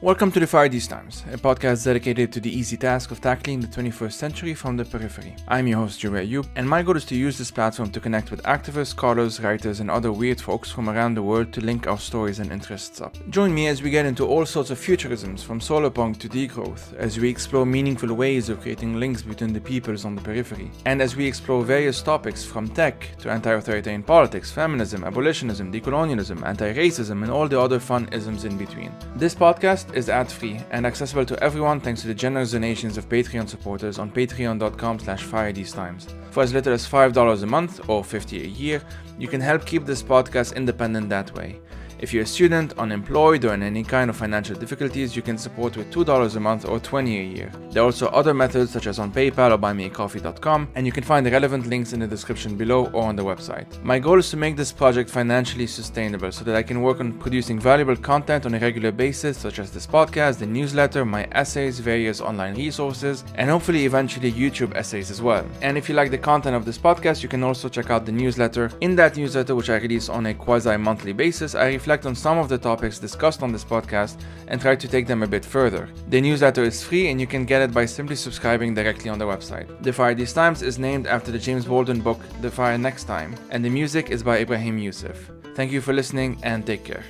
Welcome to the Fire These Times, a podcast dedicated to the easy task of tackling the 21st century from the periphery. I'm your host, Jure Ayoub, and my goal is to use this platform to connect with activists, scholars, writers, and other weird folks from around the world to link our stories and interests up. Join me as we get into all sorts of futurisms, from solar punk to degrowth, as we explore meaningful ways of creating links between the peoples on the periphery, and as we explore various topics from tech to anti-authoritarian politics, feminism, abolitionism, decolonialism, anti-racism, and all the other fun isms in between. This podcast is ad-free and accessible to everyone thanks to the generous donations of Patreon supporters on patreon.com/firethesetimes. For as little as $5 a month or $50 a year, you can help keep this podcast independent that way. If you're a student, unemployed, or in any kind of financial difficulties, you can support with $2 a month or $20 a year. There are also other methods such as on PayPal or buymeacoffee.com, and you can find the relevant links in the description below or on the website. My goal is to make this project financially sustainable so that I can work on producing valuable content on a regular basis, such as this podcast, the newsletter, my essays, various online resources, and hopefully eventually YouTube essays as well. And if you like the content of this podcast, you can also check out the newsletter. In that newsletter, which I release on a quasi-monthly basis, I reflect on some of the topics discussed on this podcast and try to take them a bit further. The newsletter is free and you can get it by simply subscribing directly on the website. The Fire These Times is named after the James Baldwin book The Fire Next Time, and the music is by Ibrahim Youssef. Thank you for listening and take care.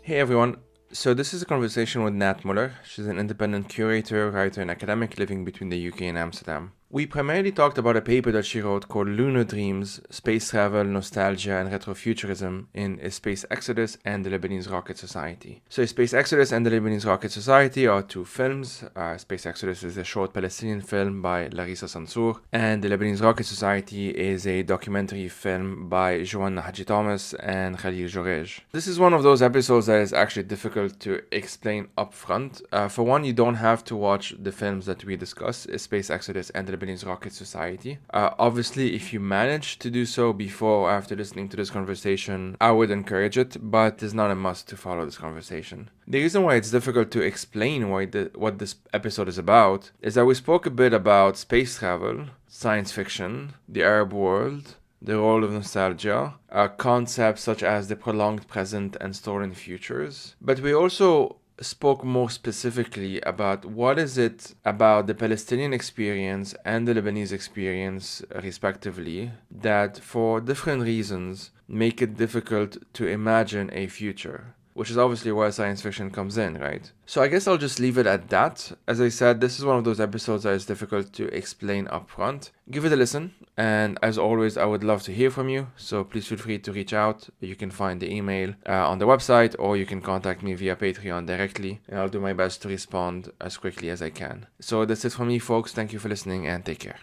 Hey everyone. So this is a conversation with Nat Muller. She's an independent curator, writer, and academic living between the UK and Amsterdam. We primarily talked about a paper that she wrote called Lunar Dreams, Space Travel, Nostalgia, and Retrofuturism in A Space Exodus and the Lebanese Rocket Society. So A Space Exodus and the Lebanese Rocket Society are two films. Space Exodus is a short Palestinian film by Larissa Sansour, and the Lebanese Rocket Society is a documentary film by Joanna Haji Thomas and Khalil Jorej. This is one of those episodes that is actually difficult to explain upfront. For one, you don't have to watch the films that we discuss, A Space Exodus and the Lebanese Rocket Society. Obviously, if you manage to do so before or after listening to this conversation, I would encourage it, but it's not a must to follow this conversation. The reason why it's difficult to explain what this episode is about is that we spoke a bit about space travel, science fiction, the Arab world, the role of nostalgia, concepts such as the prolonged present and stolen futures, but we also spoke more specifically about what is it about the Palestinian experience and the Lebanese experience, respectively, that for different reasons make it difficult to imagine a future, which is obviously where science fiction comes in, right? So I guess I'll just leave it at that. As I said, this is one of those episodes that is difficult to explain upfront. Give it a listen, and as always, I would love to hear from you, so please feel free to reach out. You can find the email on the website, or you can contact me via Patreon directly, and I'll do my best to respond as quickly as I can. So that's it from me, folks. Thank you for listening, and take care.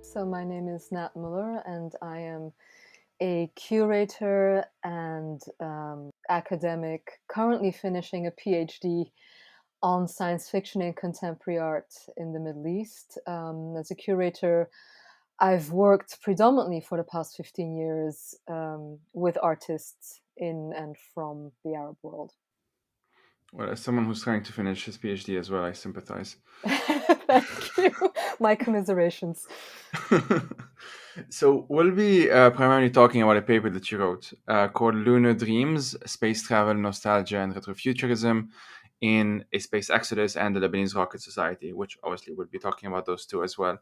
So my name is Nat Muller, and I am a curator and academic, currently finishing a PhD on science fiction and contemporary art in the Middle East. As a curator, I've worked predominantly for the past 15 years with artists in and from the Arab world. Well, as someone who's trying to finish his PhD as well, I sympathize. Thank you. My commiserations. So we'll be primarily talking about a paper that you wrote called Lunar Dreams, Space Travel, Nostalgia, and Retrofuturism in A Space Exodus and the Lebanese Rocket Society, which obviously we'll be talking about those two as well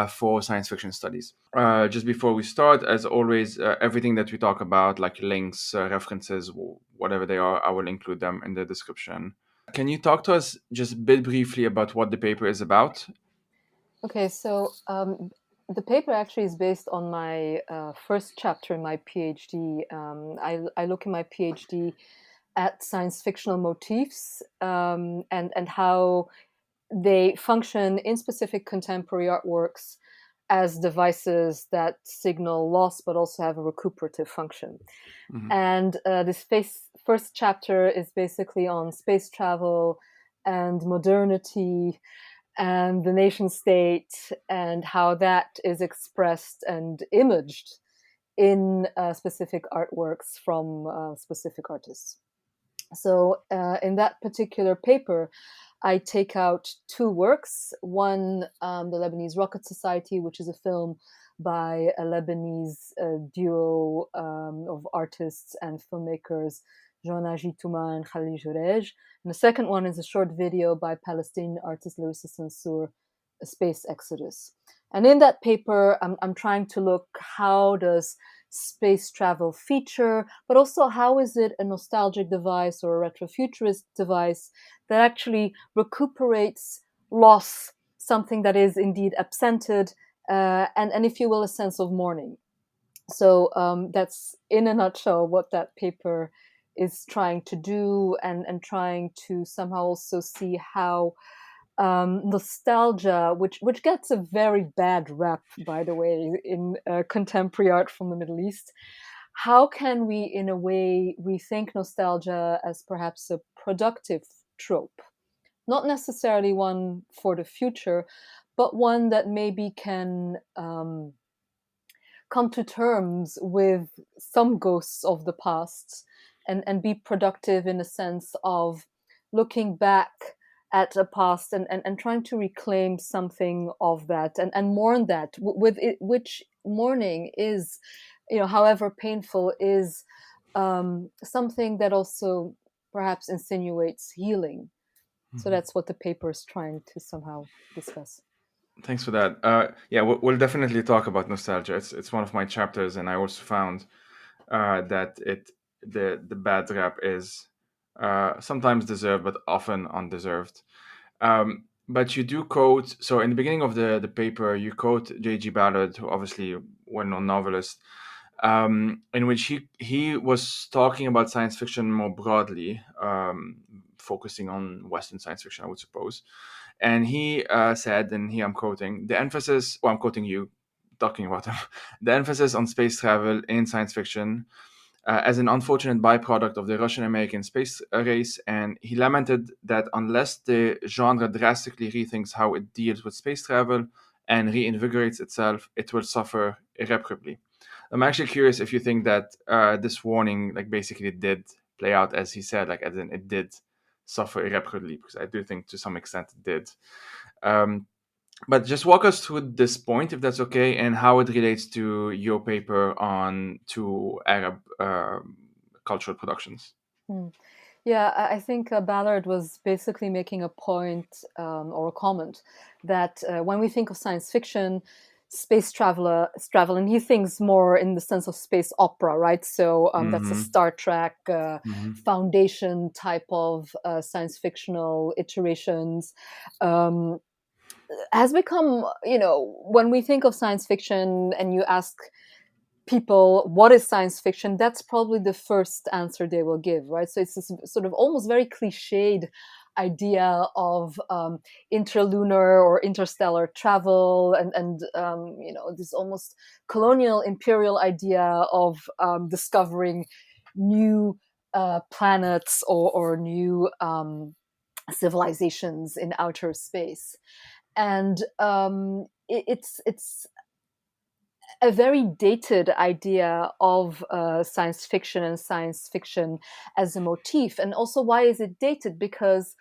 for science fiction studies. Just before we start, as always, everything that we talk about, like links, references, whatever they are, I will include them in the description. Can you talk to us just a bit briefly about what the paper is about? Okay, so the paper actually is based on my first chapter in my PhD. I look in my PhD at science fictional motifs and how they function in specific contemporary artworks as devices that signal loss but also have a recuperative function. Mm-hmm. And this first chapter is basically on space travel and modernity and the nation state and how that is expressed and imaged in specific artworks from specific artists. So in that particular paper, I take out two works. One, the Lebanese Rocket Society, which is a film by a Lebanese duo of artists and filmmakers, Jean-Naji Touma and Khalil Jourej. And the second one is a short video by Palestinian artist Larissa Sansour, A Space Exodus. And in that paper, I'm trying to look, how does space travel feature, but also how is it a nostalgic device or a retrofuturist device that actually recuperates loss, something that is indeed absented, and if you will, a sense of mourning. So that's in a nutshell what that paper is trying to do, and trying to somehow also see how nostalgia, which gets a very bad rap, by the way, in contemporary art from the Middle East, how can we, in a way, rethink nostalgia as perhaps a productive trope? Not necessarily one for the future, but one that maybe can come to terms with some ghosts of the past, and be productive in a sense of looking back at a past, and trying to reclaim something of that, and mourn that, with it, which mourning is, however painful, is something that also perhaps insinuates healing. So that's what the paper is trying to somehow discuss. Thanks for that. Yeah, we'll definitely talk about nostalgia. It's one of my chapters, and I also found that the bad rap is sometimes deserved, but often undeserved. But you do quote, so in the beginning of the paper, you quote J.G. Ballard, who obviously a well-known novelist, in which he was talking about science fiction more broadly, focusing on Western science fiction, I would suppose. And he said, and here I'm quoting, I'm quoting you, talking about him, the emphasis on space travel in science fiction as an unfortunate byproduct of the Russian-American space race, and he lamented that unless the genre drastically rethinks how it deals with space travel and reinvigorates itself, it will suffer irreparably. I'm actually curious if you think that this warning, basically did play out as he said, as in it did suffer irreparably, because I do think to some extent it did. But just walk us through this point, if that's okay, and how it relates to your paper on to Arab cultural productions. Yeah, I think Ballard was basically making a point or a comment that when we think of science fiction, space travel, and he thinks more in the sense of space opera, right? So that's a Star Trek foundation type of science fictional iterations. Has become, when we think of science fiction and you ask people what is science fiction, that's probably the first answer they will give, right? So it's this sort of almost very cliched idea of interlunar or interstellar travel, and this almost colonial imperial idea of discovering new planets or new civilizations in outer space. And it's a very dated idea of science fiction and science fiction as a motif. And also, why is it dated? Because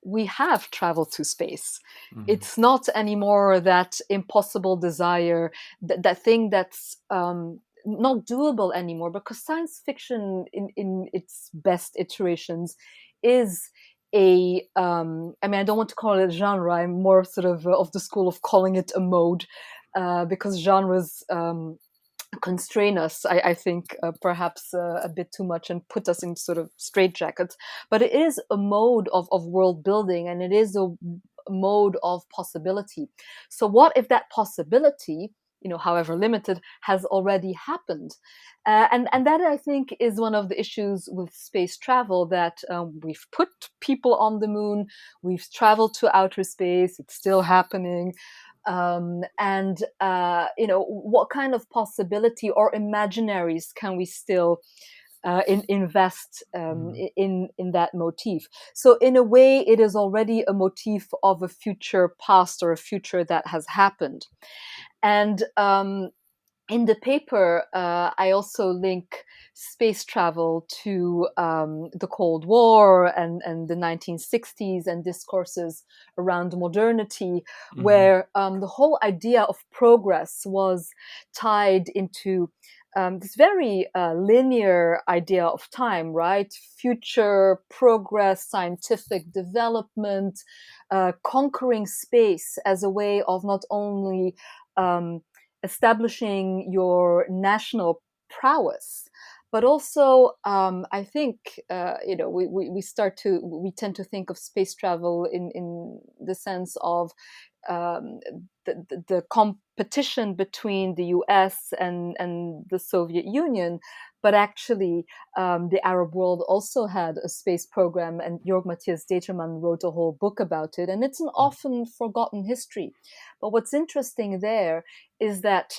we have traveled to space. It's not anymore that impossible desire, that thing that's not doable anymore, because science fiction in its best iterations is I don't want to call it a genre. I'm more sort of the school of calling it a mode, because genres constrain us, I think, perhaps a bit too much, and put us in sort of straitjackets. But it is a mode of world building, and it is a mode of possibility. So what if that possibility, however limited, has already happened? And that, I think, is one of the issues with space travel, that we've put people on the moon, we've traveled to outer space, it's still happening. What kind of possibility or imaginaries can we still invest in that motif? So in a way, it is already a motif of a future past or a future that has happened. And in the paper, I also link space travel to the Cold War and the 1960s and discourses around modernity, where the whole idea of progress was tied into this very linear idea of time, right? Future progress, scientific development, conquering space as a way of not only establishing your national prowess, but also I think we tend to think of space travel in the sense of the competition between the US and the Soviet Union, but actually the Arab world also had a space program, and Jörg Matthias Determann wrote a whole book about it, and it's an often forgotten history. But what's interesting there is that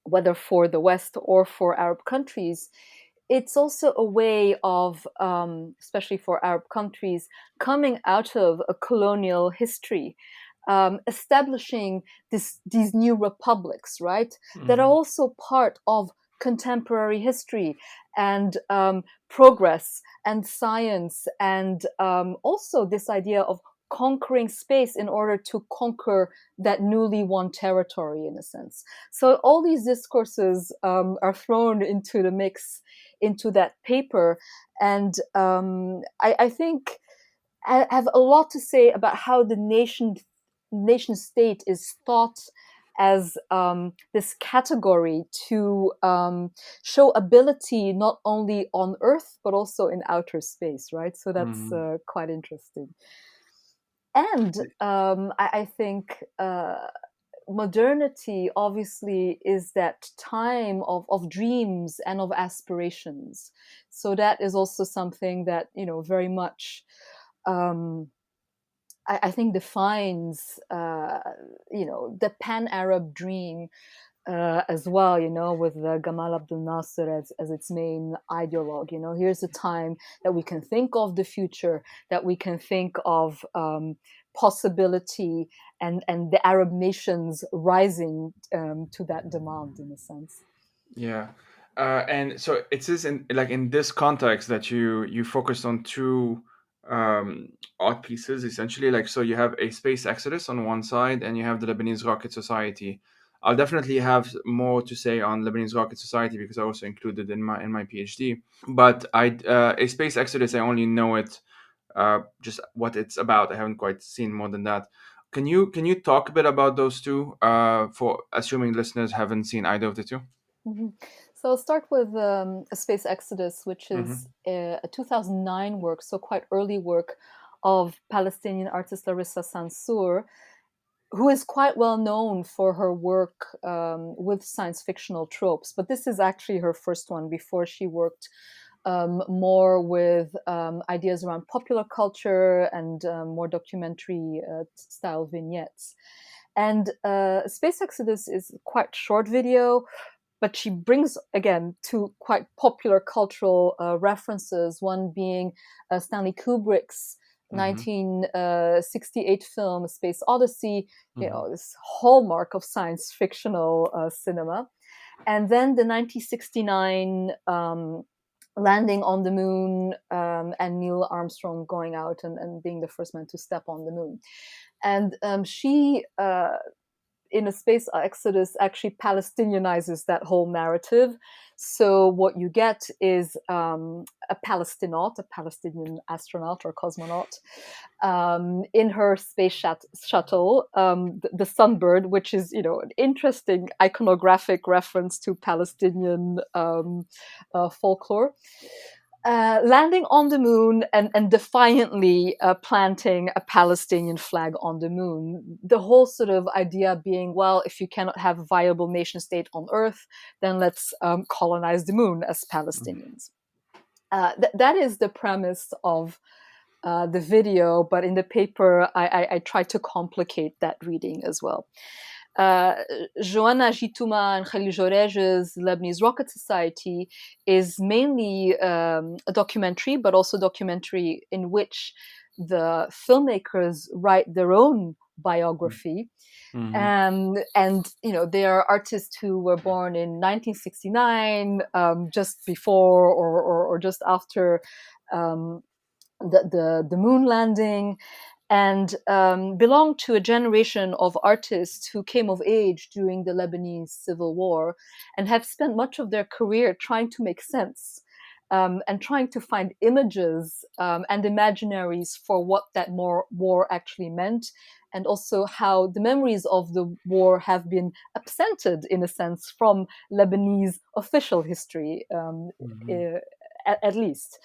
whether for the West or for Arab countries, it's also a way of, especially for Arab countries, coming out of a colonial history, establishing these new republics, right, that are also part of contemporary history and progress and science, and also this idea of conquering space in order to conquer that newly won territory, in a sense. So all these discourses are thrown into the mix, into that paper, and I think I have a lot to say about how the nation state is thought as this category to show ability not only on Earth but also in outer space, right? So that's quite interesting. And I think modernity obviously is that time of dreams and of aspirations. So that is also something that, very much I think defines the pan-Arab dream as well, with Gamal Abdel Nasser as its main ideologue. Here's a time that we can think of the future, that we can think of possibility, and the Arab nations rising to that demand, in a sense. Yeah. And so it is in this context that you focused on two art pieces, essentially. So you have a space exodus on one side, and you have the Lebanese Rocket Society. I'll definitely have more to say on Lebanese Rocket Society because I also included in my PhD. But a space exodus, I only know it just what it's about. I haven't quite seen more than that. Can you talk a bit about those two? For assuming listeners haven't seen either of the two. Mm-hmm. So I'll start with A Space Exodus, which is a 2009 work, so quite early work, of Palestinian artist Larissa Sansour, who is quite well known for her work with science fictional tropes. But this is actually her first one. Before, she worked more with ideas around popular culture and more documentary style vignettes. And Space Exodus is a quite short video, but she brings, again, two quite popular cultural references, one being Stanley Kubrick's 1968 film Space Odyssey, this hallmark of science fictional cinema. And then the 1969 landing on the moon and Neil Armstrong going out and being the first man to step on the moon. And she, in A Space Exodus, actually Palestinianizes that whole narrative. So what you get is a Palestinaut, a Palestinian astronaut or cosmonaut, in her space shuttle, the Sunbird, which is, an interesting iconographic reference to Palestinian folklore. Landing on the moon and defiantly planting a Palestinian flag on the moon. The whole sort of idea being, well, if you cannot have a viable nation state on Earth, then let's colonize the moon as Palestinians. That is the premise of the video, but in the paper, I try to complicate that reading as well. Joanna Jitouma and Khalil Jorej's Lebanese Rocket Society is mainly a documentary, but also documentary in which the filmmakers write their own biography. And they are artists who were born in 1969, just before or just after the moon landing, and belong to a generation of artists who came of age during the Lebanese civil war and have spent much of their career trying to make sense and trying to find images and imaginaries for what that war actually meant, and also how the memories of the war have been absented, in a sense, from Lebanese official history, at least.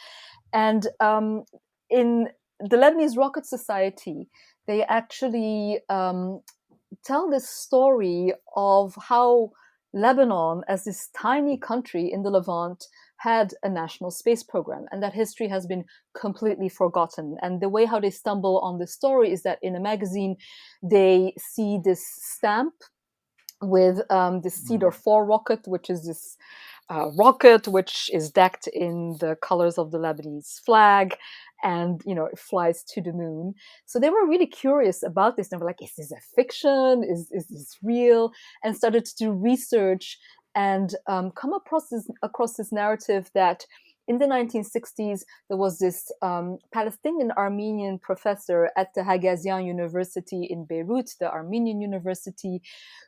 And in the Lebanese Rocket Society, they actually tell this story of how Lebanon, as this tiny country in the Levant, had a national space program, and that history has been completely forgotten. And the way how they stumble on this story is that in a magazine, they see this stamp with this Cedar 4 rocket, which is this rocket which is decked in the colors of the Lebanese flag, and it flies to the moon. So they were really curious about this. They were like, is this a fiction? Is this real? And started to do research and come across this narrative that in the 1960s, there was this Palestinian Armenian professor at the Hagazian University in Beirut, the Armenian university,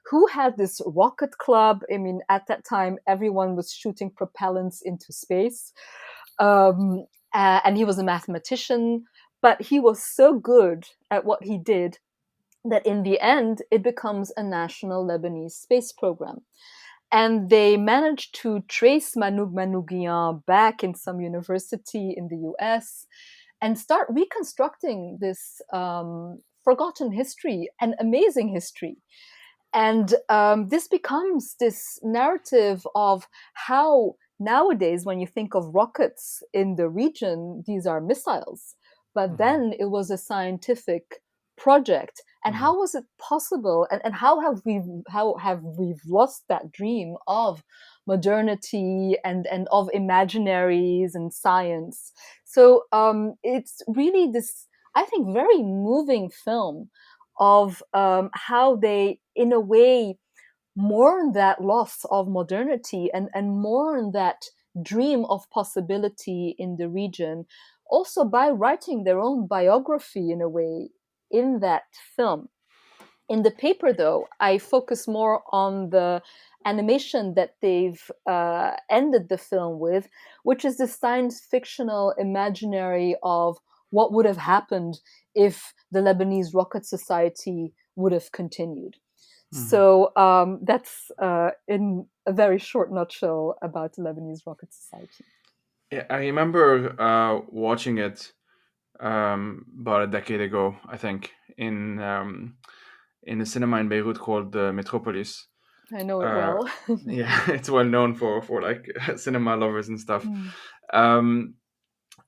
who had this rocket club. I mean, at that time, everyone was shooting propellants into space. And he was a mathematician, but he was so good at what he did that in the end, it becomes a national Lebanese space program. And they managed to trace Manouk Manoukian back in some university in the US and start reconstructing this forgotten history, an amazing history. And this becomes this narrative of how nowadays, when you think of rockets in the region, these are missiles. But then it was a scientific project. And how was it possible? And how have we lost that dream of modernity and of imaginaries and science? So it's really this, I think, very moving film of how they, in a way, mourn that loss of modernity and mourn that dream of possibility in the region, also by writing their own biography in a way in that film. In the paper, though, I focus more on the animation that they've ended the film with, which is the science fictional imaginary of what would have happened if the Lebanese Rocket Society would have continued. So that's in a very short nutshell about the Lebanese Rocket Society. Yeah, I remember watching it about a decade ago, I think, in a cinema in Beirut called Metropolis. I know it well. Yeah, it's well known for like cinema lovers and stuff.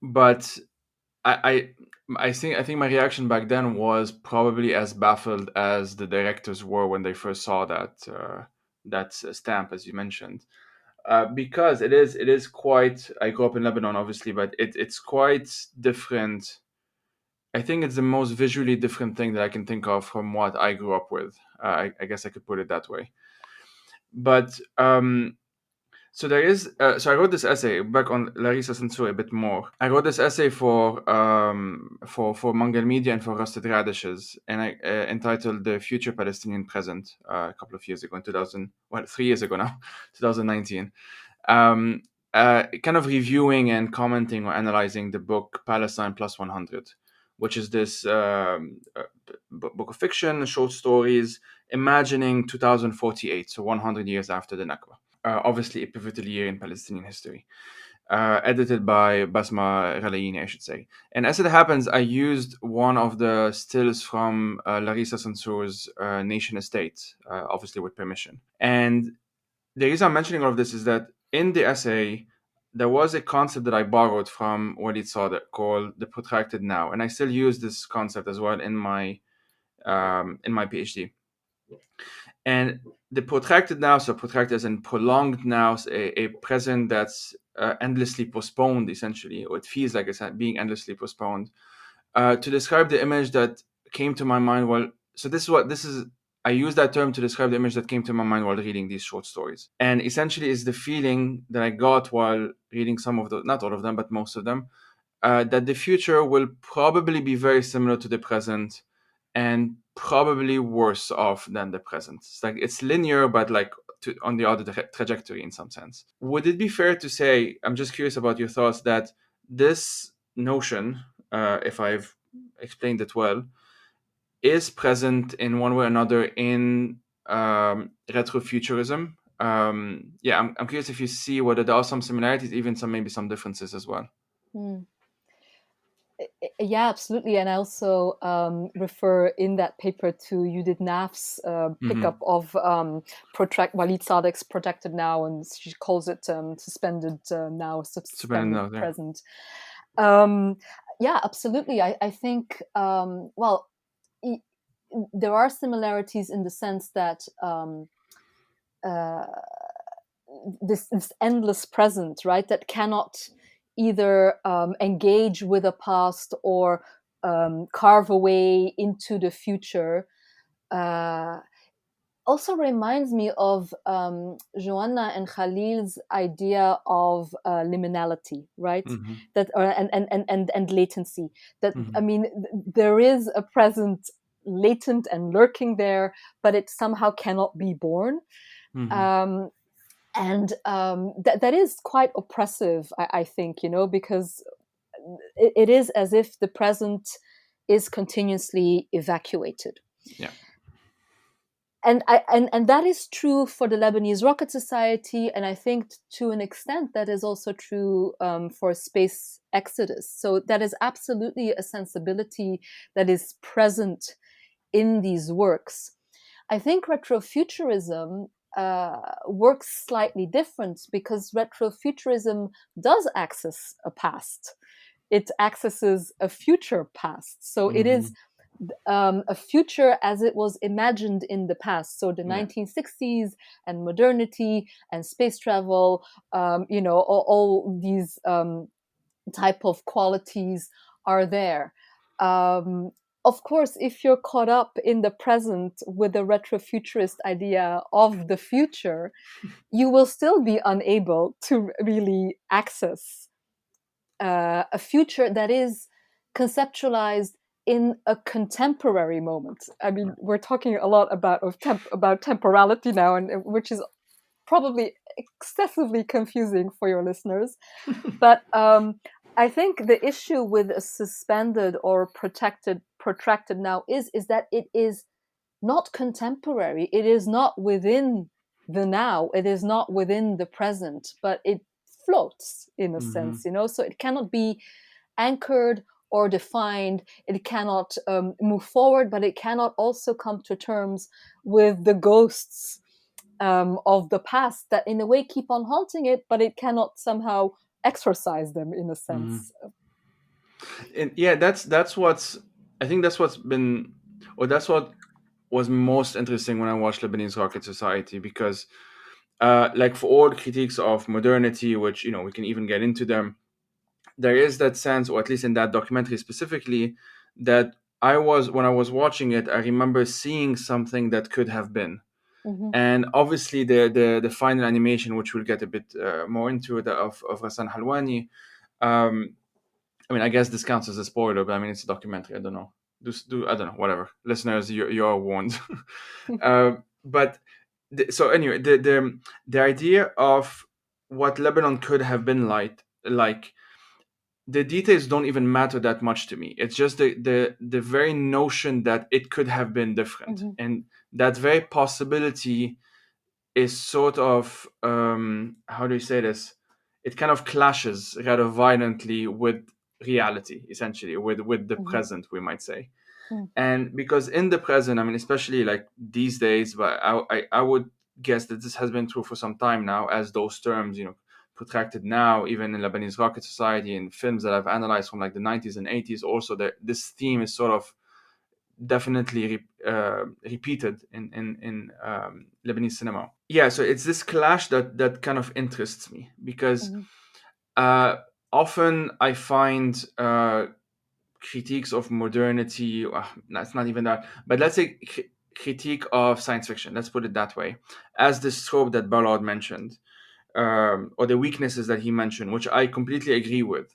But I think my reaction back then was probably as baffled as the directors were when they first saw that stamp, as you mentioned, because it is quite. I grew up in Lebanon, obviously, but it's quite different. I think it's the most visually different thing that I can think of from what I grew up with. I guess I could put it that way. But so there is. So I wrote this essay back on Larissa Sansour a bit more. I wrote this essay for Mangal Media and for Rusted Radishes, and I entitled "The Future Palestinian Present" a couple of years ago, in 3 years ago now, 2019. Kind of reviewing and commenting or analyzing the book Palestine Plus 100, which is this book of fiction, short stories, imagining 2048, so 100 years after the Nakba. Obviously a pivotal year in Palestinian history, edited by Basma Ghalayini, I should say. And as it happens, I used one of the stills from Larissa Sansour's Nation Estate, obviously with permission. And the reason I'm mentioning all of this is that in the essay, there was a concept that I borrowed from Walid Sadek called the protracted now. And I still use this concept as well in my PhD. And the protracted now, so protracted as in prolonged now, a present that's endlessly postponed, essentially, or it feels like it's being endlessly postponed. To describe the image that came to my mind so this is. I use that term to describe the image that came to my mind while reading these short stories, and essentially is the feeling that I got while reading some of the, not all of them, but most of them, that the future will probably be very similar to the present, and probably worse off than the present. It's like it's linear, but like on the other trajectory in some sense. Would it be fair to say, I'm just curious about your thoughts, that this notion, if I've explained it well, is present in one way or another in retrofuturism? I'm curious if you see whether there are some similarities, even maybe some differences as well. Mm. Yeah, absolutely. And I also refer in that paper to Judith Naf's pickup of Walid Sadek's Protracted Now, and she calls it Suspended Now, Suspended Present. Yeah, absolutely. I think, there are similarities in the sense that this endless present, right, that cannot either engage with the past or carve a way into the future, also reminds me of Joanna and Khalil's idea of liminality, right? That and latency. That I mean, there is a present latent and lurking there, but it somehow cannot be born. And that is quite oppressive, I think, because it is as if the present is continuously evacuated. Yeah. And that is true for the Lebanese Rocket Society, and I think to an extent that is also true for Space Exodus. So that is absolutely a sensibility that is present in these works. I think retrofuturism works slightly different, because retrofuturism does access a past. It accesses a future past. So it is a future as it was imagined in the past. So the 1960s and modernity and space travel, all these type of qualities are there. Of course, if you're caught up in the present with the retrofuturist idea of the future, you will still be unable to really access a future that is conceptualized in a contemporary moment. I mean, we're talking a lot about temporality now, and which is probably excessively confusing for your listeners. But I think the issue with a suspended or protracted now is that it is not contemporary. It is not within the now. It is not within the present, but it floats in a sense, so it cannot be anchored or defined. It cannot move forward, but it cannot also come to terms with the ghosts of the past that in a way keep on haunting it, but it cannot somehow exorcise them in a sense. And yeah, that's what's been, or that's what was most interesting when I watched Lebanese Rocket Society, because like for all critiques of modernity, which we can even get into them, there is that sense, or at least in that documentary specifically, that when I was watching it, I remember seeing something that could have been. And obviously the final animation, which we'll get a bit more into, of Hassan Halwani, I mean, I guess this counts as a spoiler, but I mean, it's a documentary. I don't know. I don't know. Whatever, listeners, you are warned. But so anyway, the idea of what Lebanon could have been like, the details don't even matter that much to me. It's just the very notion that it could have been different, and that very possibility is sort of how do you say this? It kind of clashes rather violently with reality, essentially, with the present, we might say. And because in the present, I mean, especially like these days, but I would guess that this has been true for some time now, as those terms, protracted now, even in Lebanese Rocket Society and films that I've analyzed from like the 90s and 80s, also this theme is sort of definitely repeated in Lebanese cinema. Yeah, so it's this clash that kind of interests me, because often I find critiques of modernity. That's not even that, but let's say critique of science fiction. Let's put it that way, as this trope that Ballard mentioned, or the weaknesses that he mentioned, which I completely agree with.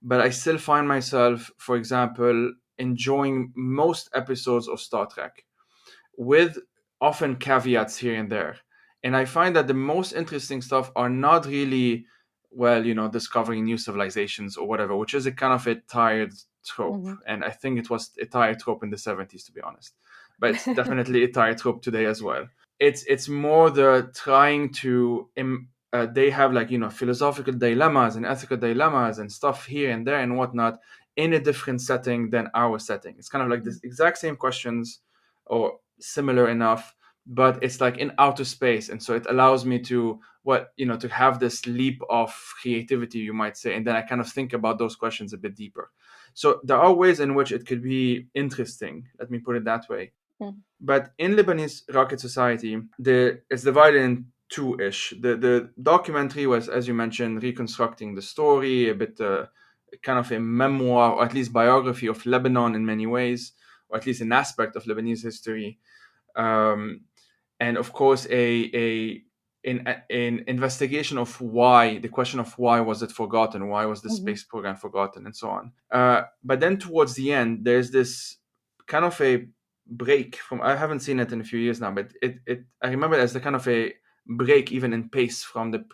But I still find myself, for example, enjoying most episodes of Star Trek, with often caveats here and there. And I find that the most interesting stuff are not really, well, discovering new civilizations or whatever, which is a kind of a tired trope. Mm-hmm. And I think it was a tired trope in the 70s, to be honest. But it's definitely a tired trope today as well. It's more the trying to they have, like, philosophical dilemmas and ethical dilemmas and stuff here and there and whatnot in a different setting than our setting. It's kind of like this exact same questions, or similar enough, but it's like in outer space, and so it allows me to to have this leap of creativity, you might say, and then I kind of think about those questions a bit deeper. So there are ways in which it could be interesting, let me put it that way. But in Lebanese Rocket Society, it's divided in two-ish. The documentary was, as you mentioned, reconstructing the story, a bit kind of a memoir, or at least biography of Lebanon in many ways, or at least an aspect of Lebanese history. And of course, an investigation of why, the question of why was it forgotten, why was the space program forgotten, and so on. But then towards the end, there's this kind of a break from, I haven't seen it in a few years now, but I remember it as the kind of a break, even in pace, from the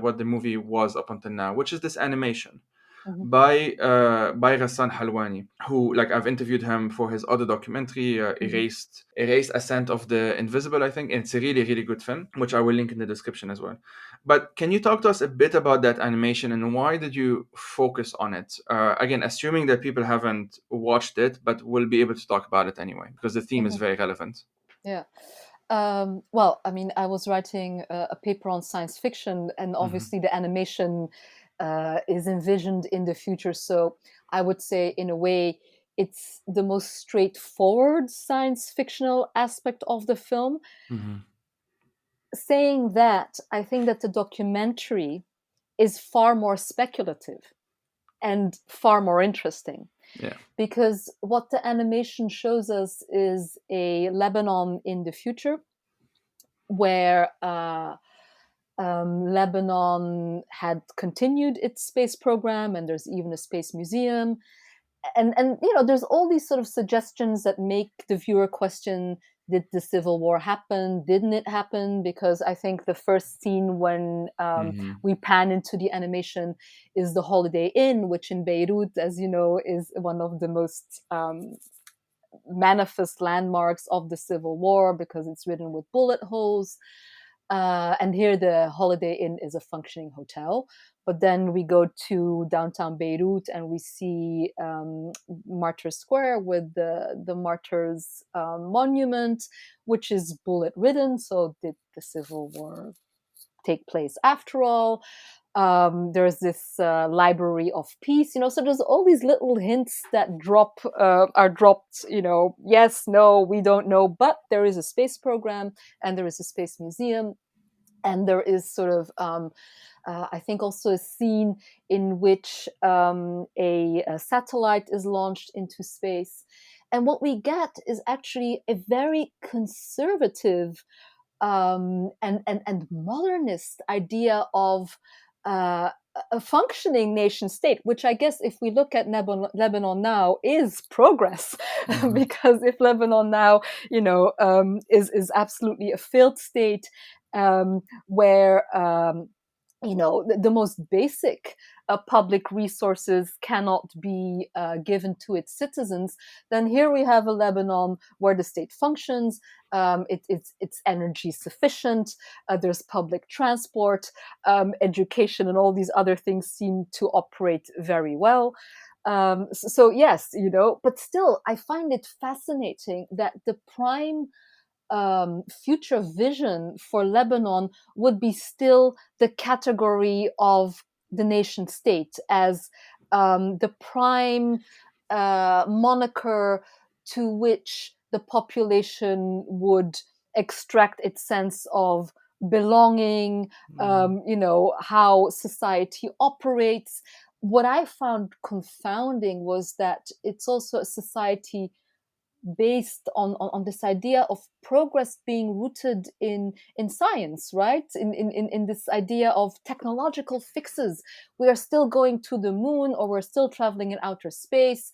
what the movie was up until now, which is this animation by Rassan Halwani, who, like, I've interviewed him for his other documentary, Erased Ascent of the Invisible, I think, and it's a really, really good film, which I will link in the description as well. But can you talk to us a bit about that animation, and why did you focus on it? Again, assuming that people haven't watched it, but will be able to talk about it anyway, because the theme is very relevant. Yeah. Well, I mean, I was writing a paper on science fiction, and obviously the animation is envisioned in the future. So I would say, in a way, it's the most straightforward science fictional aspect of the film. Saying that, I think that the documentary is far more speculative and far more interesting. Yeah. Because what the animation shows us is a Lebanon in the future, where Lebanon had continued its space program, and there's even a space museum. And there's all these sort of suggestions that make the viewer question, did the civil war happen? Didn't it happen? Because I think the first scene when we pan into the animation is the Holiday Inn, which in Beirut, as you know, is one of the most manifest landmarks of the civil war, because it's ridden with bullet holes. And here the Holiday Inn is a functioning hotel. But then we go to downtown Beirut and we see Martyr Square with the Martyrs monument, which is bullet-ridden. So did the Civil War take place after all? There's this Library of Peace, so there's all these little hints that are dropped, yes, no, we don't know, but there is a space program and there is a space museum, and there is sort of I think also a scene in which a satellite is launched into space. And what we get is actually a very conservative and modernist idea of a functioning nation state, which I guess, if we look at Lebanon now, is progress. Because if Lebanon now, is absolutely a failed state, where the most basic public resources cannot be given to its citizens, then here we have a Lebanon where the state functions, it's energy sufficient, there's public transport, education, and all these other things seem to operate very well. So yes, but still, I find it fascinating that the prime future vision for Lebanon would be still the category of the nation state as the prime moniker to which the population would extract its sense of belonging, how society operates. what I found confounding was that it's also a society based on this idea of progress being rooted in science, right? In this idea of technological fixes. We are still going to the moon, or we're still traveling in outer space.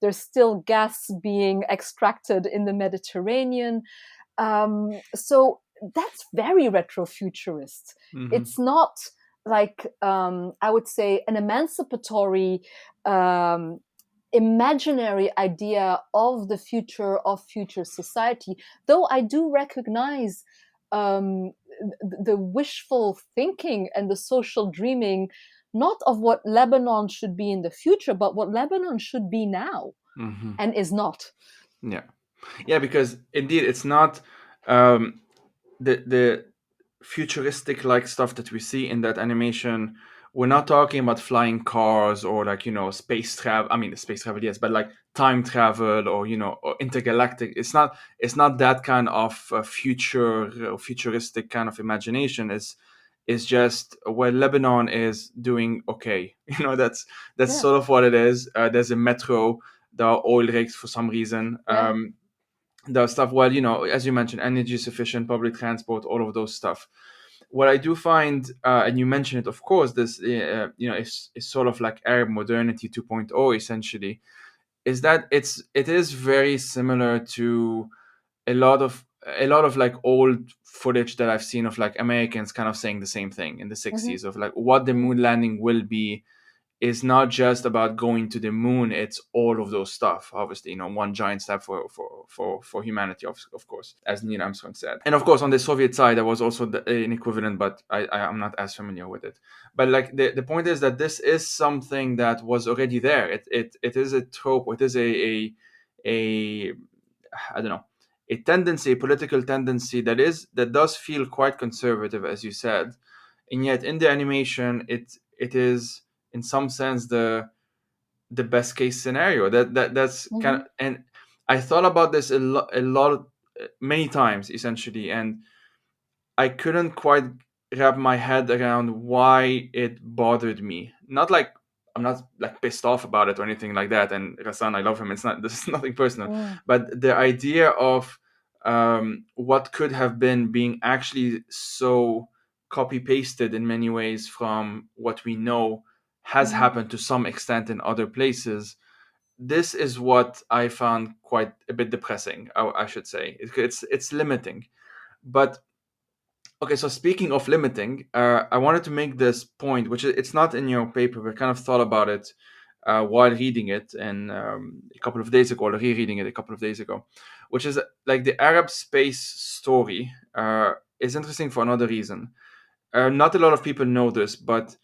There's still gas being extracted in the Mediterranean. So that's very retrofuturist. Mm-hmm. It's not like, I would say, an emancipatory imaginary idea of the future of future society, though I do recognize the wishful thinking and the social dreaming, not of what Lebanon should be in the future, but what Lebanon should be now, Mm-hmm. and is not. Yeah, because indeed it's not the futuristic like stuff that we see in that animation. We're not talking about flying cars or like, space travel. I mean, space travel, yes, but like time travel or, or intergalactic. It's not that kind of futuristic kind of imagination. It's just, well, Lebanon is doing okay. That's sort of what it is. There's a metro. There are oil rigs for some reason. The stuff, well, as you mentioned, energy sufficient, public transport, all of those stuff. What I do find, and you mentioned it, of course, this is sort of like Arab modernity 2.0 essentially, is that it is very similar to a lot of like old footage that I've seen of like Americans kind of saying the same thing in the 60s of like what the moon landing will be is not just about going to the moon. It's all of those stuff. Obviously, one giant step for humanity, of course, as Neil Armstrong said. And of course, on the Soviet side, there was also an equivalent, but I'm not as familiar with it. But like the point is that this is something that was already there. It is a trope. It is a I don't know, a tendency, a political tendency that does feel quite conservative, as you said, and yet in the animation, it is in some sense the best case scenario. That's kind of, and I thought about this a lot, many times essentially, and I couldn't quite wrap my head around why it bothered me. Not like I'm not like pissed off about it or anything like that. And Rassan, I love him. This is nothing personal, but the idea of what could have been being actually so copy pasted in many ways from what we know has happened to some extent in other places. This is what I found quite a bit depressing. I should say it's limiting, but okay. So speaking of limiting, I wanted to make this point, which it's not in your paper, but kind of thought about it while reading it, and a couple of days ago, or rereading it a couple of days ago, which is like the Arab space story is interesting for another reason. Not a lot of people know this, but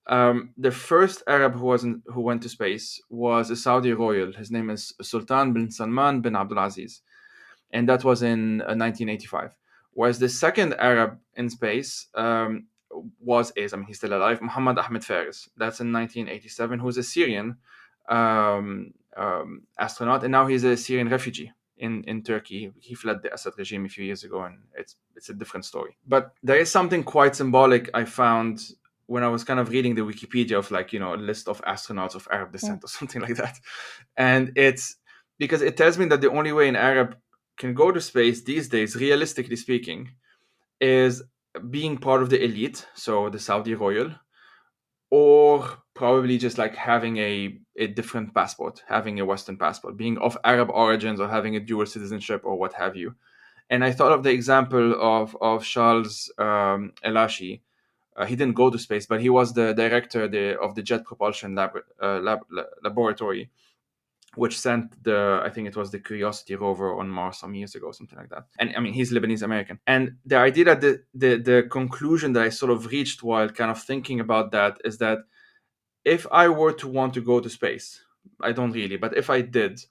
the first Arab who went to space was a Saudi royal. His name is Sultan bin Salman bin Abdulaziz, and that was in 1985. Whereas the second Arab in space he's still alive, Muhammad Ahmed Faris. That's in 1987, who's a Syrian astronaut, and now he's a Syrian refugee in Turkey. He fled the Assad regime a few years ago, and it's a different story. But there is something quite symbolic I found when I was kind of reading the Wikipedia of like, a list of astronauts of Arab descent or something like that. And it's because it tells me that the only way an Arab can go to space these days, realistically speaking, is being part of the elite, so the Saudi royal, or probably just like having a different passport, having a Western passport, being of Arab origins or having a dual citizenship or what have you. And I thought of the example of Charles Elashi. He didn't go to space, but he was the director of the Jet Propulsion Laboratory, which sent I think it was the Curiosity rover on Mars some years ago, something like that. And I mean, he's Lebanese American. And the idea that the conclusion that I sort of reached while kind of thinking about that is that if I were to want to go to space, I don't really, but if I did,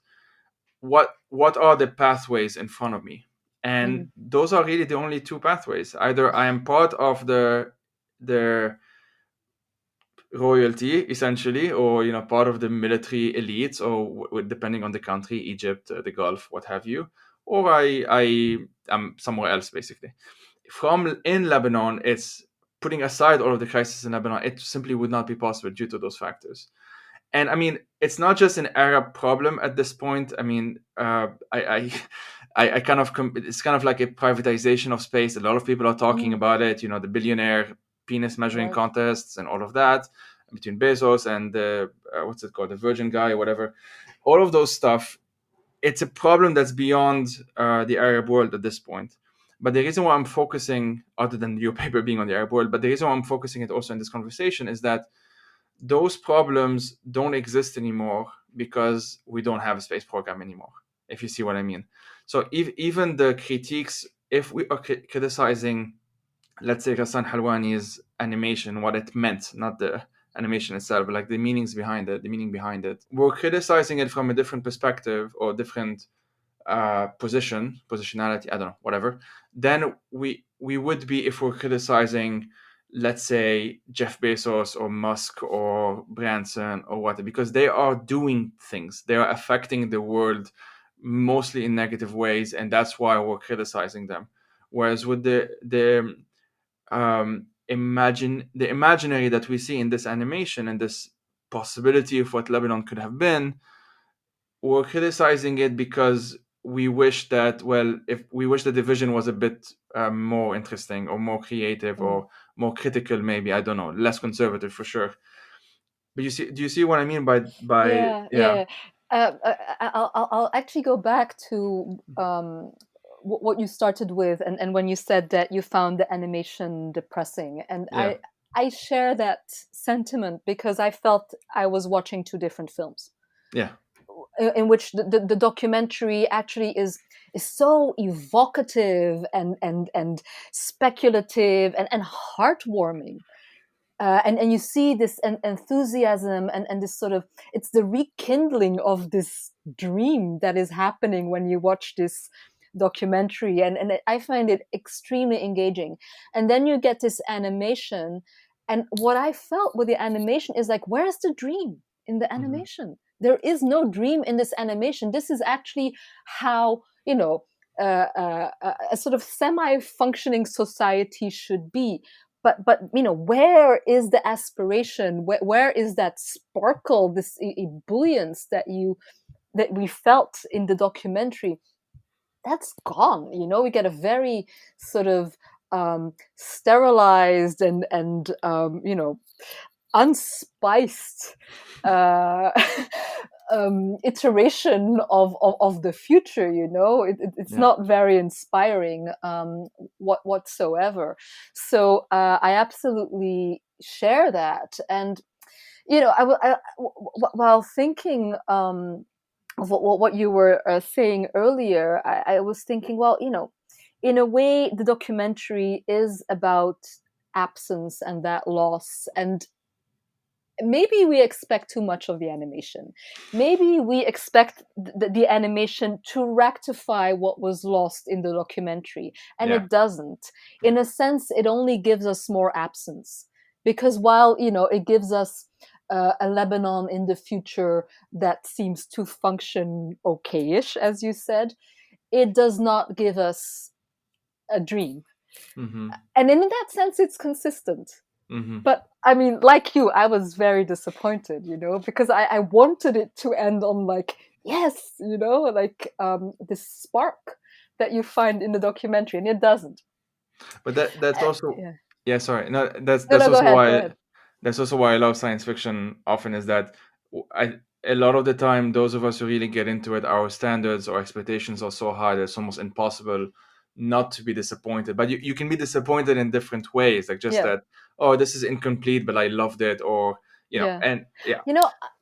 what are the pathways in front of me? And those are really the only two pathways. Either I am part of the royalty essentially, or part of the military elites, or depending on the country, Egypt, the Gulf, what have you, or I am somewhere else basically. From in Lebanon, it's putting aside all of the crisis in Lebanon, it simply would not be possible due to those factors. And I mean, it's not just an Arab problem at this point. I mean, I kind of it's kind of like a privatization of space. A lot of people are talking about it. You know, the billionaire penis measuring contests and all of that between Bezos and the what's it called, the Virgin guy or whatever. All of those stuff. It's a problem that's beyond the Arab world at this point. But the reason why I'm focusing, other than your paper being on the Arab world, but the reason why I'm focusing it also in this conversation is that those problems don't exist anymore because we don't have a space program anymore, if you see what I mean. So even the critiques, if we are criticizing, let's say, Ghassan Halwani's animation, what it meant, not the animation itself, but like the meaning behind it, we're criticizing it from a different perspective or different positionality, I don't know, whatever, then we would be if we're criticizing, let's say, Jeff Bezos or Musk or Branson or whatever, because they are doing things. They are affecting the world mostly in negative ways, and that's why we're criticizing them. Whereas with the imaginary that we see in this animation and this possibility of what Lebanon could have been, we're criticizing it because we wish that, well, if we wish the division was a bit more interesting or more creative or more critical, maybe, I don't know, less conservative for sure. But do you see what I mean by yeah. I'll actually go back to what you started with, and when you said that you found the animation depressing, and I share that sentiment because I felt I was watching two different films. Yeah. In which the documentary actually is so evocative and speculative and heartwarming. And you see this enthusiasm and this sort of, it's the rekindling of this dream that is happening when you watch this documentary, and I find it extremely engaging. And then you get this animation, and what I felt with the animation is like, where's the dream in the animation? There is no dream in this animation. This is actually how, a sort of semi-functioning society should be. But where is the aspiration? Where is that sparkle, this ebullience that we felt in the documentary? That's gone. We get a very sort of sterilized and unspiced iteration of the future. It's not very inspiring whatsoever. So I absolutely share that. And while thinking of what you were saying earlier, I was thinking, well, in a way, the documentary is about absence and that loss, and maybe we expect too much of the animation. Maybe we expect the animation to rectify what was lost in the documentary, and it doesn't. In a sense, it only gives us more absence, because while it gives us a Lebanon in the future that seems to function okayish, as you said, it does not give us a dream. And in that sense, it's consistent. But I mean, like you, I was very disappointed, because I wanted it to end on like, yes, like this spark that you find in the documentary, and it doesn't. But that's also sorry, no, that's no, also go why ahead. That's also why I love science fiction often, is that a lot of the time, those of us who really get into it, our standards or expectations are so high that it's almost impossible not to be disappointed. But you can be disappointed in different ways, like just that, oh, this is incomplete, but I loved it, or and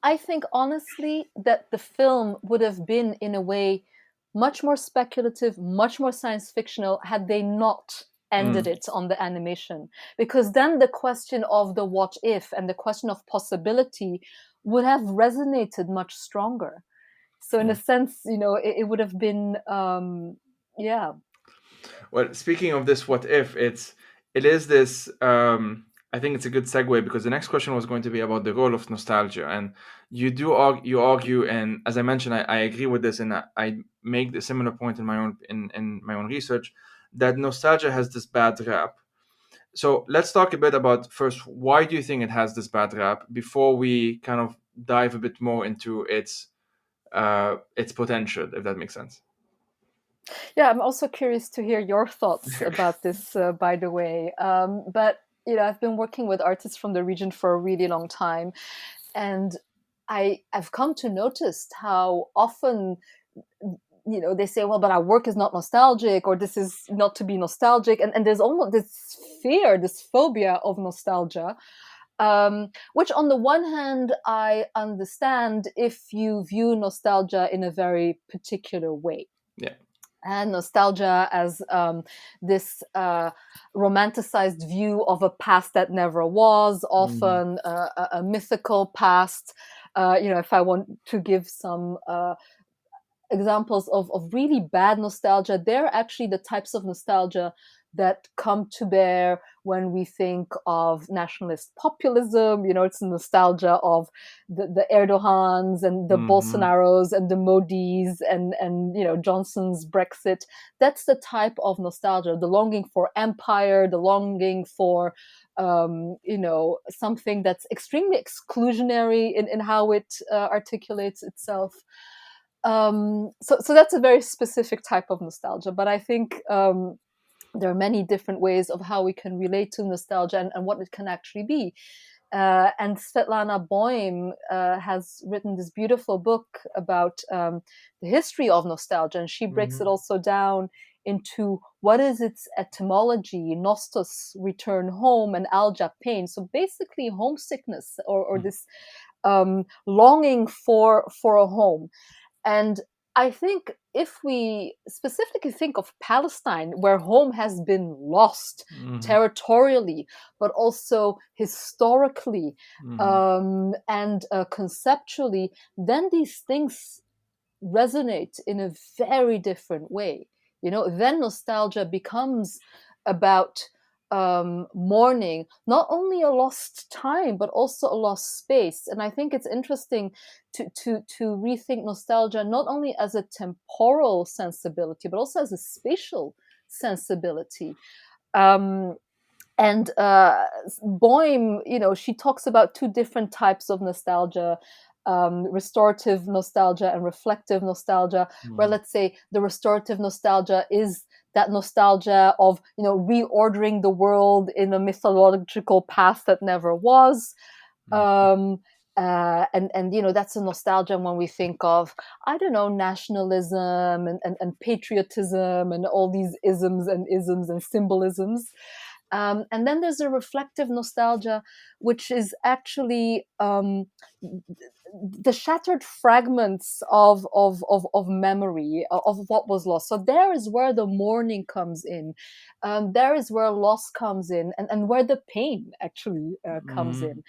I think honestly that the film would have been, in a way, much more speculative, much more science fictional had they not ended it on the animation, because then the question of the what if and the question of possibility would have resonated much stronger. So in a sense, it would have been Well, speaking of this what if, it is this I think it's a good segue, because the next question was going to be about the role of nostalgia, and you argue, and as I mentioned, I agree with this, and I make the similar point in my own research, that nostalgia has this bad rap. So let's talk a bit about first, why do you think it has this bad rap before we kind of dive a bit more into its potential, if that makes sense. Yeah, I'm also curious to hear your thoughts about this, by the way. But I've been working with artists from the region for a really long time, and I've come to notice how often they say, well, but our work is not nostalgic, or this is not to be nostalgic, and there's almost this fear, this phobia of nostalgia. Which on the one hand I understand if you view nostalgia in a very particular way. Yeah. And nostalgia as this romanticized view of a past that never was, often a mythical past. If I want to give some examples of really bad nostalgia, they're actually the types of nostalgia that come to bear when we think of nationalist populism. It's nostalgia of the Erdogans and the Bolsonaros and the Modis and Johnson's Brexit. That's the type of nostalgia, the longing for empire, the longing for something that's extremely exclusionary in how it articulates itself. So that's a very specific type of nostalgia, but I think there are many different ways of how we can relate to nostalgia and what it can actually be. And Svetlana Boym has written this beautiful book about the history of nostalgia, and she breaks it also down into what is its etymology: nostos, return home, and algia, pain. So basically homesickness, or this longing for a home. And I think if we specifically think of Palestine, where home has been lost territorially, but also historically and conceptually, then these things resonate in a very different way. Then nostalgia becomes about mourning not only a lost time but also a lost space. And I think it's interesting to rethink nostalgia not only as a temporal sensibility but also as a spatial sensibility. And Boym, she talks about two different types of nostalgia: restorative nostalgia and reflective nostalgia. Where, let's say, the restorative nostalgia is that nostalgia of reordering the world in a mythological past that never was. And that's a nostalgia when we think of, I don't know, nationalism and patriotism and all these isms and symbolisms. And then there's a reflective nostalgia, which is actually the shattered fragments of memory of what was lost. So there is where the mourning comes in. There is where loss comes in, and where the pain actually comes in.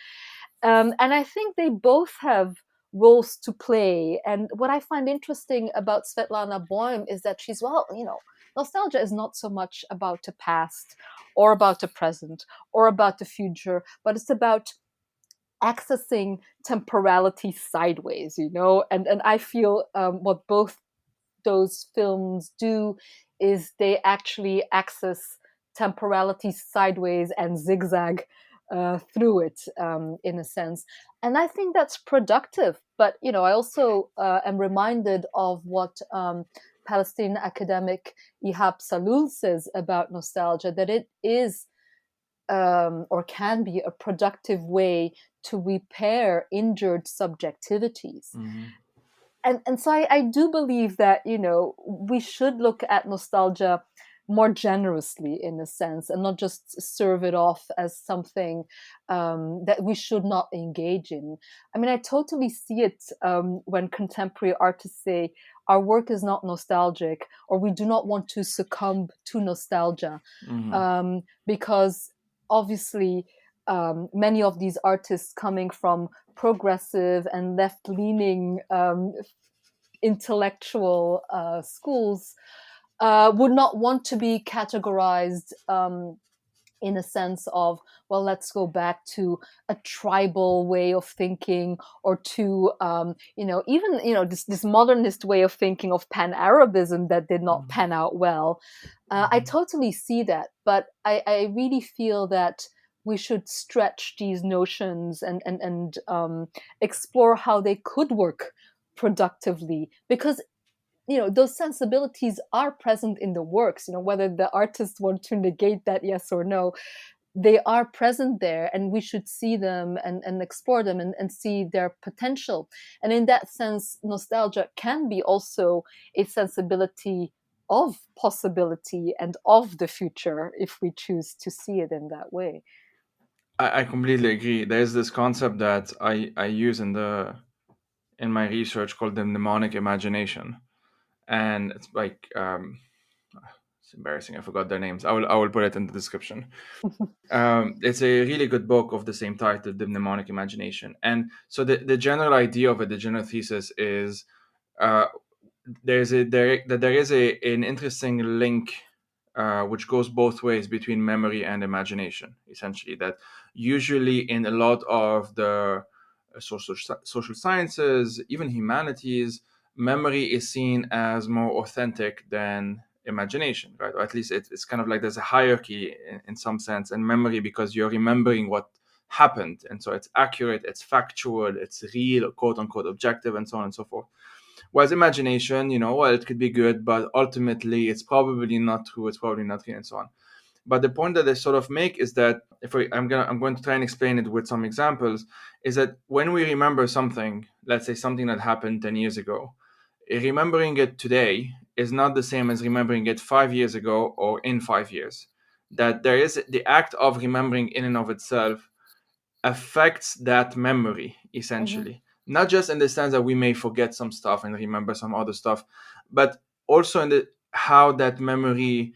And I think they both have roles to play. And what I find interesting about Svetlana Boym is that she's, nostalgia is not so much about the past or about the present or about the future, but it's about accessing temporality sideways, and I feel what both those films do is they actually access temporality sideways and zigzag through it, in a sense. And I think that's productive. But, I also am reminded of what Palestinian academic Ihab Salul says about nostalgia, that it is or can be a productive way to repair injured subjectivities. And so I do believe that, we should look at nostalgia more generously, in a sense, and not just serve it off as something that we should not engage in. I mean, I totally see it when contemporary artists say our work is not nostalgic, or we do not want to succumb to nostalgia, because obviously many of these artists coming from progressive and left-leaning intellectual schools would not want to be categorized in a sense of, well, let's go back to a tribal way of thinking, or to even this modernist way of thinking of pan-Arabism that did not pan out well. I totally see that, but I really feel that we should stretch these notions and explore how they could work productively, because those sensibilities are present in the works, whether the artists want to negate that, yes or no, they are present there, and we should see them and explore them and see their potential. And in that sense, nostalgia can be also a sensibility of possibility and of the future, if we choose to see it in that way. I completely agree. There's this concept that I use in my research called the mnemonic imagination, and it's like it's embarrassing. I forgot their names. I will put it in the description. It's a really good book of the same title, The Mnemonic Imagination. And so the general idea of it, the general thesis is uh, there is an interesting link which goes both ways between memory and imagination. Essentially, that usually in a lot of the social sciences, even humanities, memory is seen as more authentic than imagination, right? Or at least it's kind of like there's a hierarchy in some sense, and memory, because you're remembering what happened, and so it's accurate, it's factual, it's real, quote unquote, objective, and so on and so forth. Whereas imagination, well, it could be good, but ultimately it's probably not true, it's probably not real, and so on. But the point that they sort of make is that I'm going to try and explain it with some examples, is that when we remember something, let's say something that happened 10 years ago, remembering it today is not the same as remembering it 5 years ago or in 5 years. That there is the act of remembering in and of itself affects that memory, essentially. Not just in the sense that we may forget some stuff and remember some other stuff, but also in the how that memory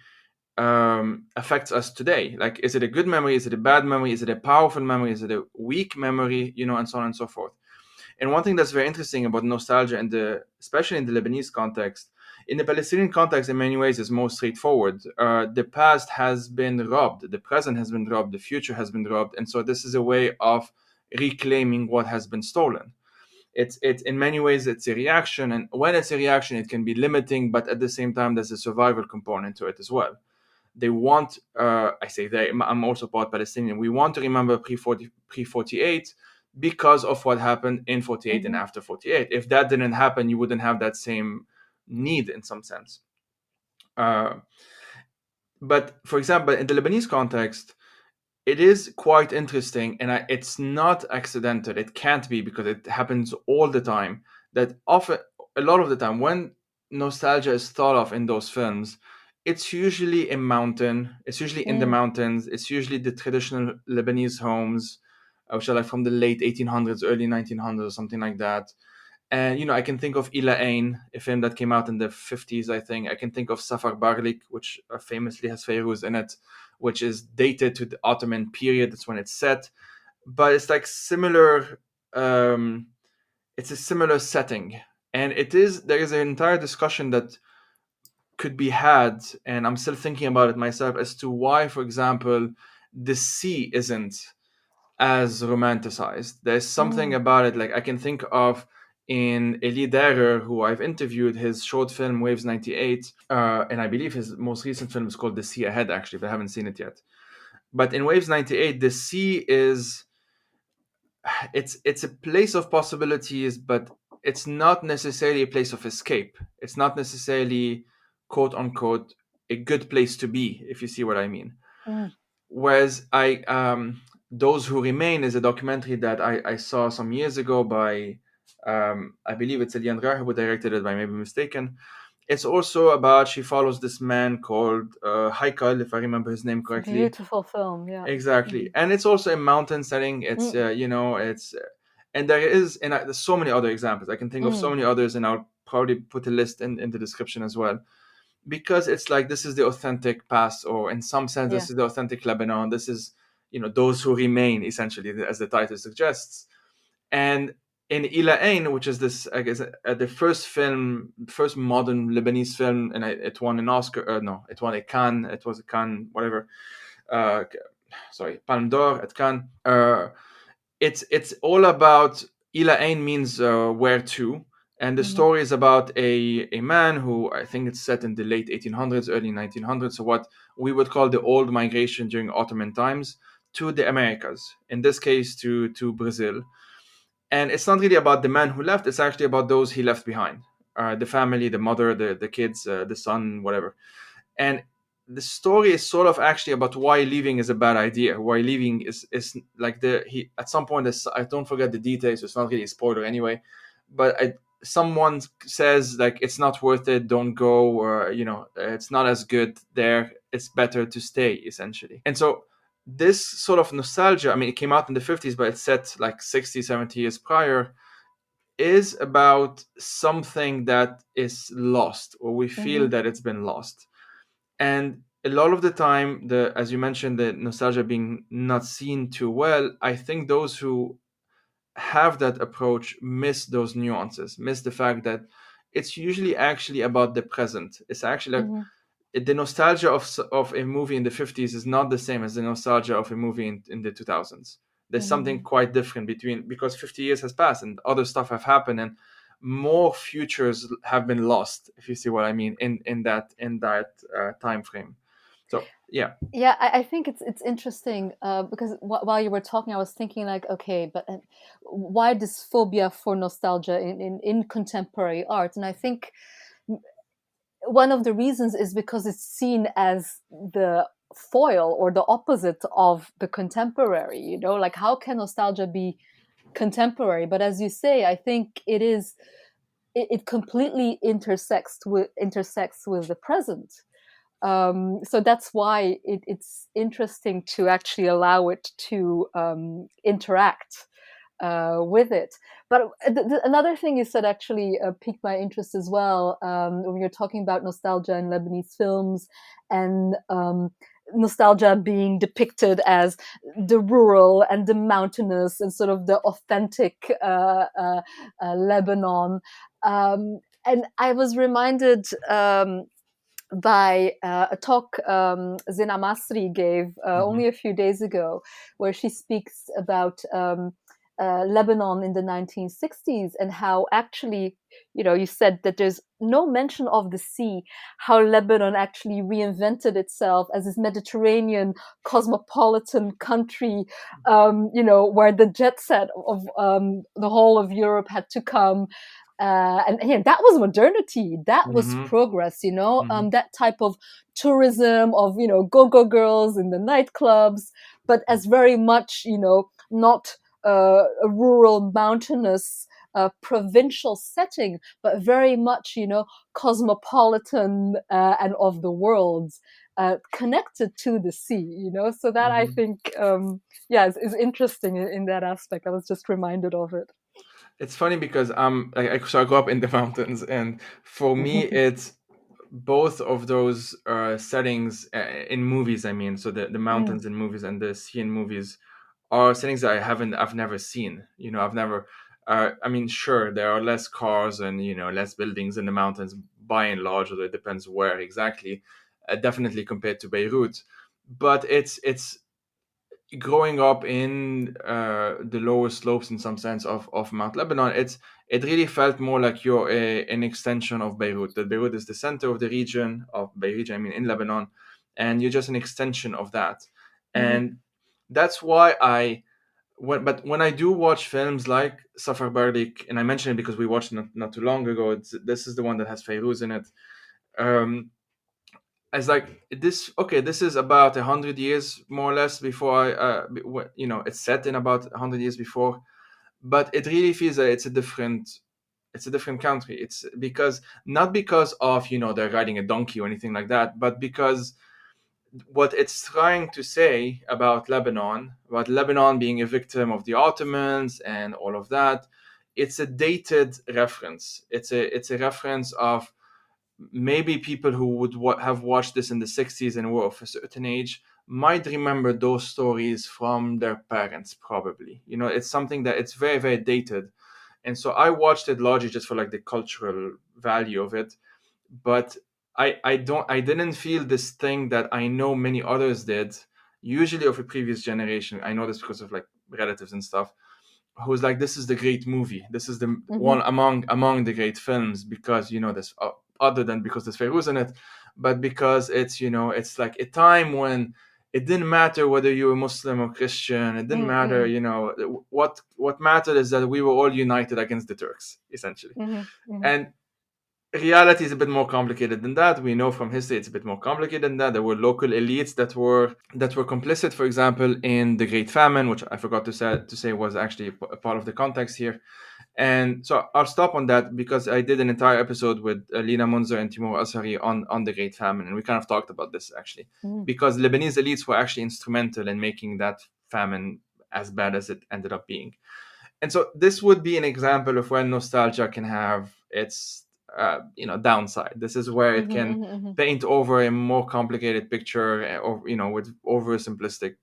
affects us today. Like, is it a good memory? Is it a bad memory? Is it a powerful memory? Is it a weak memory? And so on and so forth. And one thing that's very interesting about nostalgia, especially in the Lebanese context, in the Palestinian context, in many ways, is more straightforward. The past has been robbed, the present has been robbed, the future has been robbed, and so this is a way of reclaiming what has been stolen. It's in many ways it's a reaction, and when it's a reaction, it can be limiting, but at the same time, there's a survival component to it as well. They want, I say they, I'm also part Palestinian. We want to remember pre-48 because of what happened in 48 and after 48. If that didn't happen, you wouldn't have that same need in some sense. But for example, in the Lebanese context, it is quite interesting, and it's not accidental. It can't be, because it happens all the time. That often, a lot of the time, when nostalgia is thought of in those films, it's usually a mountain. It's usually in the mountains. It's usually the traditional Lebanese homes, which are like from the late 1800s, early 1900s, something like that. And I can think of Ila Ain, a film that came out in the 50s, I think. I can think of Safar Barlik, which famously has Feiruz in it, which is dated to the Ottoman period. That's when it's set. But it's like similar. It's a similar setting, and there is an entire discussion that could be had, and I'm still thinking about it myself, as to why, for example, the sea isn't as romanticized. There's something about it. Like, I can think of in Elie Derer, who I've interviewed, his short film Waves 98, and I believe his most recent film is called The Sea Ahead, actually, but I haven't seen it yet. But in Waves 98, the sea is it's a place of possibilities, but it's not necessarily a place of escape. It's not necessarily, quote unquote, a good place to be, if you see what I mean. Whereas Those Who Remain is a documentary that I saw some years ago by I believe it's Eliane Rahe who directed it, if I may be mistaken. It's also about, she follows this man called Haikal, if I remember his name correctly. Beautiful film, yeah. Exactly. And it's also a mountain setting. It's and there's so many other examples. I can think of so many others, and I'll probably put a list in the description as well, because it's like, this is the authentic past, or in some sense, this is the authentic Lebanon. This is Those Who Remain, essentially, as the title suggests. And in Ila Ain, which is this, I guess, the first modern Lebanese film, and it won an Oscar. No, it won a Cannes. It was a Cannes, whatever. Palme d'Or at Cannes. It's all about Ila Ain means where to, and the story is about a man who, I think it's set in the late 1800s, early 1900s, so what we would call the old migration during Ottoman times to the Americas, in this case to Brazil. And it's not really about the man who left, it's actually about those he left behind, the family, the mother, the kids, the son, whatever. And the story is sort of actually about why leaving is a bad idea. Why leaving is like he at some point, I don't forget the details, so it's not really a spoiler anyway, but someone says like it's not worth it, don't go, or it's not as good there, it's better to stay, essentially. And so this sort of nostalgia, I mean, it came out in the 50s, but it's set like 60, 70 years prior, is about something that is lost, or we feel that it's been lost. And a lot of the time, as you mentioned, the nostalgia being not seen too well, I think those who have that approach miss those nuances, miss the fact that it's usually actually about the present. It's actually like the nostalgia of a movie in the 50s is not the same as the nostalgia of a movie in the 2000s. There's something quite different because 50 years has passed and other stuff have happened, and more futures have been lost, if you see what I mean, in that time frame. So yeah. I think it's interesting because while you were talking, I was thinking like, okay, but why this phobia for nostalgia in contemporary art? And I think one of the reasons is because it's seen as the foil or the opposite of the contemporary. Like how can nostalgia be contemporary? But as you say, I think it completely intersects with the present. So that's why it's interesting to actually allow it to interact with it. But another thing you said actually piqued my interest as well, when you're talking about nostalgia in Lebanese films, and nostalgia being depicted as the rural and the mountainous and sort of the authentic Lebanon. And I was reminded by a talk Zina Masri gave only a few days ago, where she speaks about Lebanon in the 1960s, and how actually, you said that there's no mention of the sea, how Lebanon actually reinvented itself as this Mediterranean cosmopolitan country, where the jet set of the whole of Europe had to come. And that was modernity, that was progress, that type of tourism of, go-go girls in the nightclubs, but as very much, not a rural, mountainous, provincial setting, but very much, cosmopolitan and of the world, connected to the sea, So that I think, is interesting in that aspect. I was just reminded of it. It's funny because I grew up in the mountains, and for me, it's both of those settings in movies. I mean, so the mountains in movies and the sea in movies are settings that I've never seen. I've never. I mean, sure, there are less cars and less buildings in the mountains by and large, although it depends where exactly. Definitely compared to Beirut, but it's growing up in the lower slopes in some sense of Mount Lebanon. It really felt more like you're an extension of Beirut. That Beirut is the center of the region of Beirut, I mean, in Lebanon, and you're just an extension of that. And that's why when I do watch films like Safar Bardik, and I mentioned it because we watched it not too long ago, this is the one that has Fayrouz in it. It's like this. Okay, this is about 100 years more or less before it's set in about 100 years before, but it really feels that it's a different country. It's not because of they're riding a donkey or anything like that, but because what it's trying to say about Lebanon being a victim of the Ottomans and all of that, it's a dated reference. It's a reference of maybe people who would have watched this in the 60s and were of a certain age might remember those stories from their parents, probably. It's something that it's very, very dated. And so I watched it largely just for like the cultural value of it. But I didn't feel this thing that I know many others did, usually of a previous generation. I know this because of like relatives and stuff, who's like, this is the great movie. This is the one among the great films, because, you know, this other than because there's Feiruz in it, but because it's, you know, it's like a time when it didn't matter whether you were Muslim or Christian. It didn't matter, you know, what mattered is that we were all united against the Turks, essentially. And reality is a bit more complicated than that. We know from history it's a bit more complicated than that. There were local elites that were complicit, for example, in the Great Famine, which I forgot to say was actually a part of the context here. And so I'll stop on that, because I did an entire episode with Lina Munzer and Timur Asari on the Great Famine, and we kind of talked about this actually, because Lebanese elites were actually instrumental in making that famine as bad as it ended up being. And so this would be an example of when nostalgia can have its downside. This is where it can paint over a more complicated picture, or, you know, with over-simplistic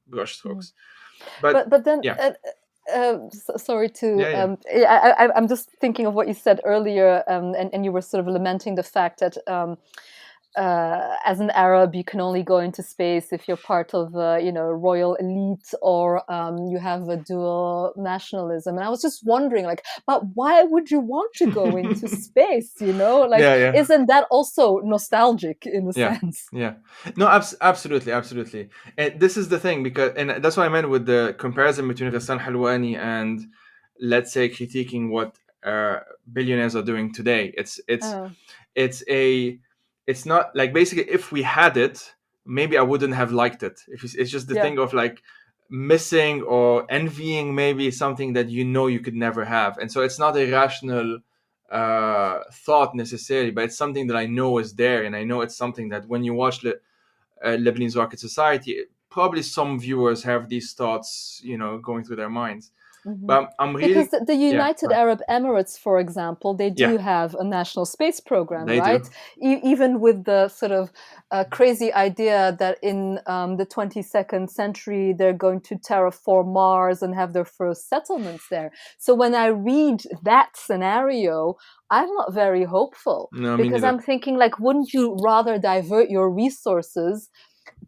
brushstrokes. But then yeah. Sorry to Yeah. I'm just thinking of what you said earlier, and you were sort of lamenting the fact that as an Arab, you can only go into space if you're part of royal elite, or you have a dual nationalism. And I was just wondering, like, but why would you want to go into space? You know, like, isn't that also nostalgic in a sense? Yeah. No, absolutely. And this is the thing, and that's what I meant with the comparison between Ghassan Halwani and, let's say, critiquing what billionaires are doing today. It's not like, basically, if we had it, maybe I wouldn't have liked it. It's just the thing of like missing or envying maybe something that you could never have. And so it's not a rational thought necessarily, but it's something that I know is there. And I know it's something that when you watch Lebanese Rocket Society, probably some viewers have these thoughts, you know, going through their minds. But I'm really, because the United Arab Emirates, for example, they do have a national space program, right? Even with the sort of crazy idea that in the 22nd century they're going to terraform Mars and have their first settlements there. So when I read that scenario, I'm not very hopeful, because I'm thinking, like, wouldn't you rather divert your resources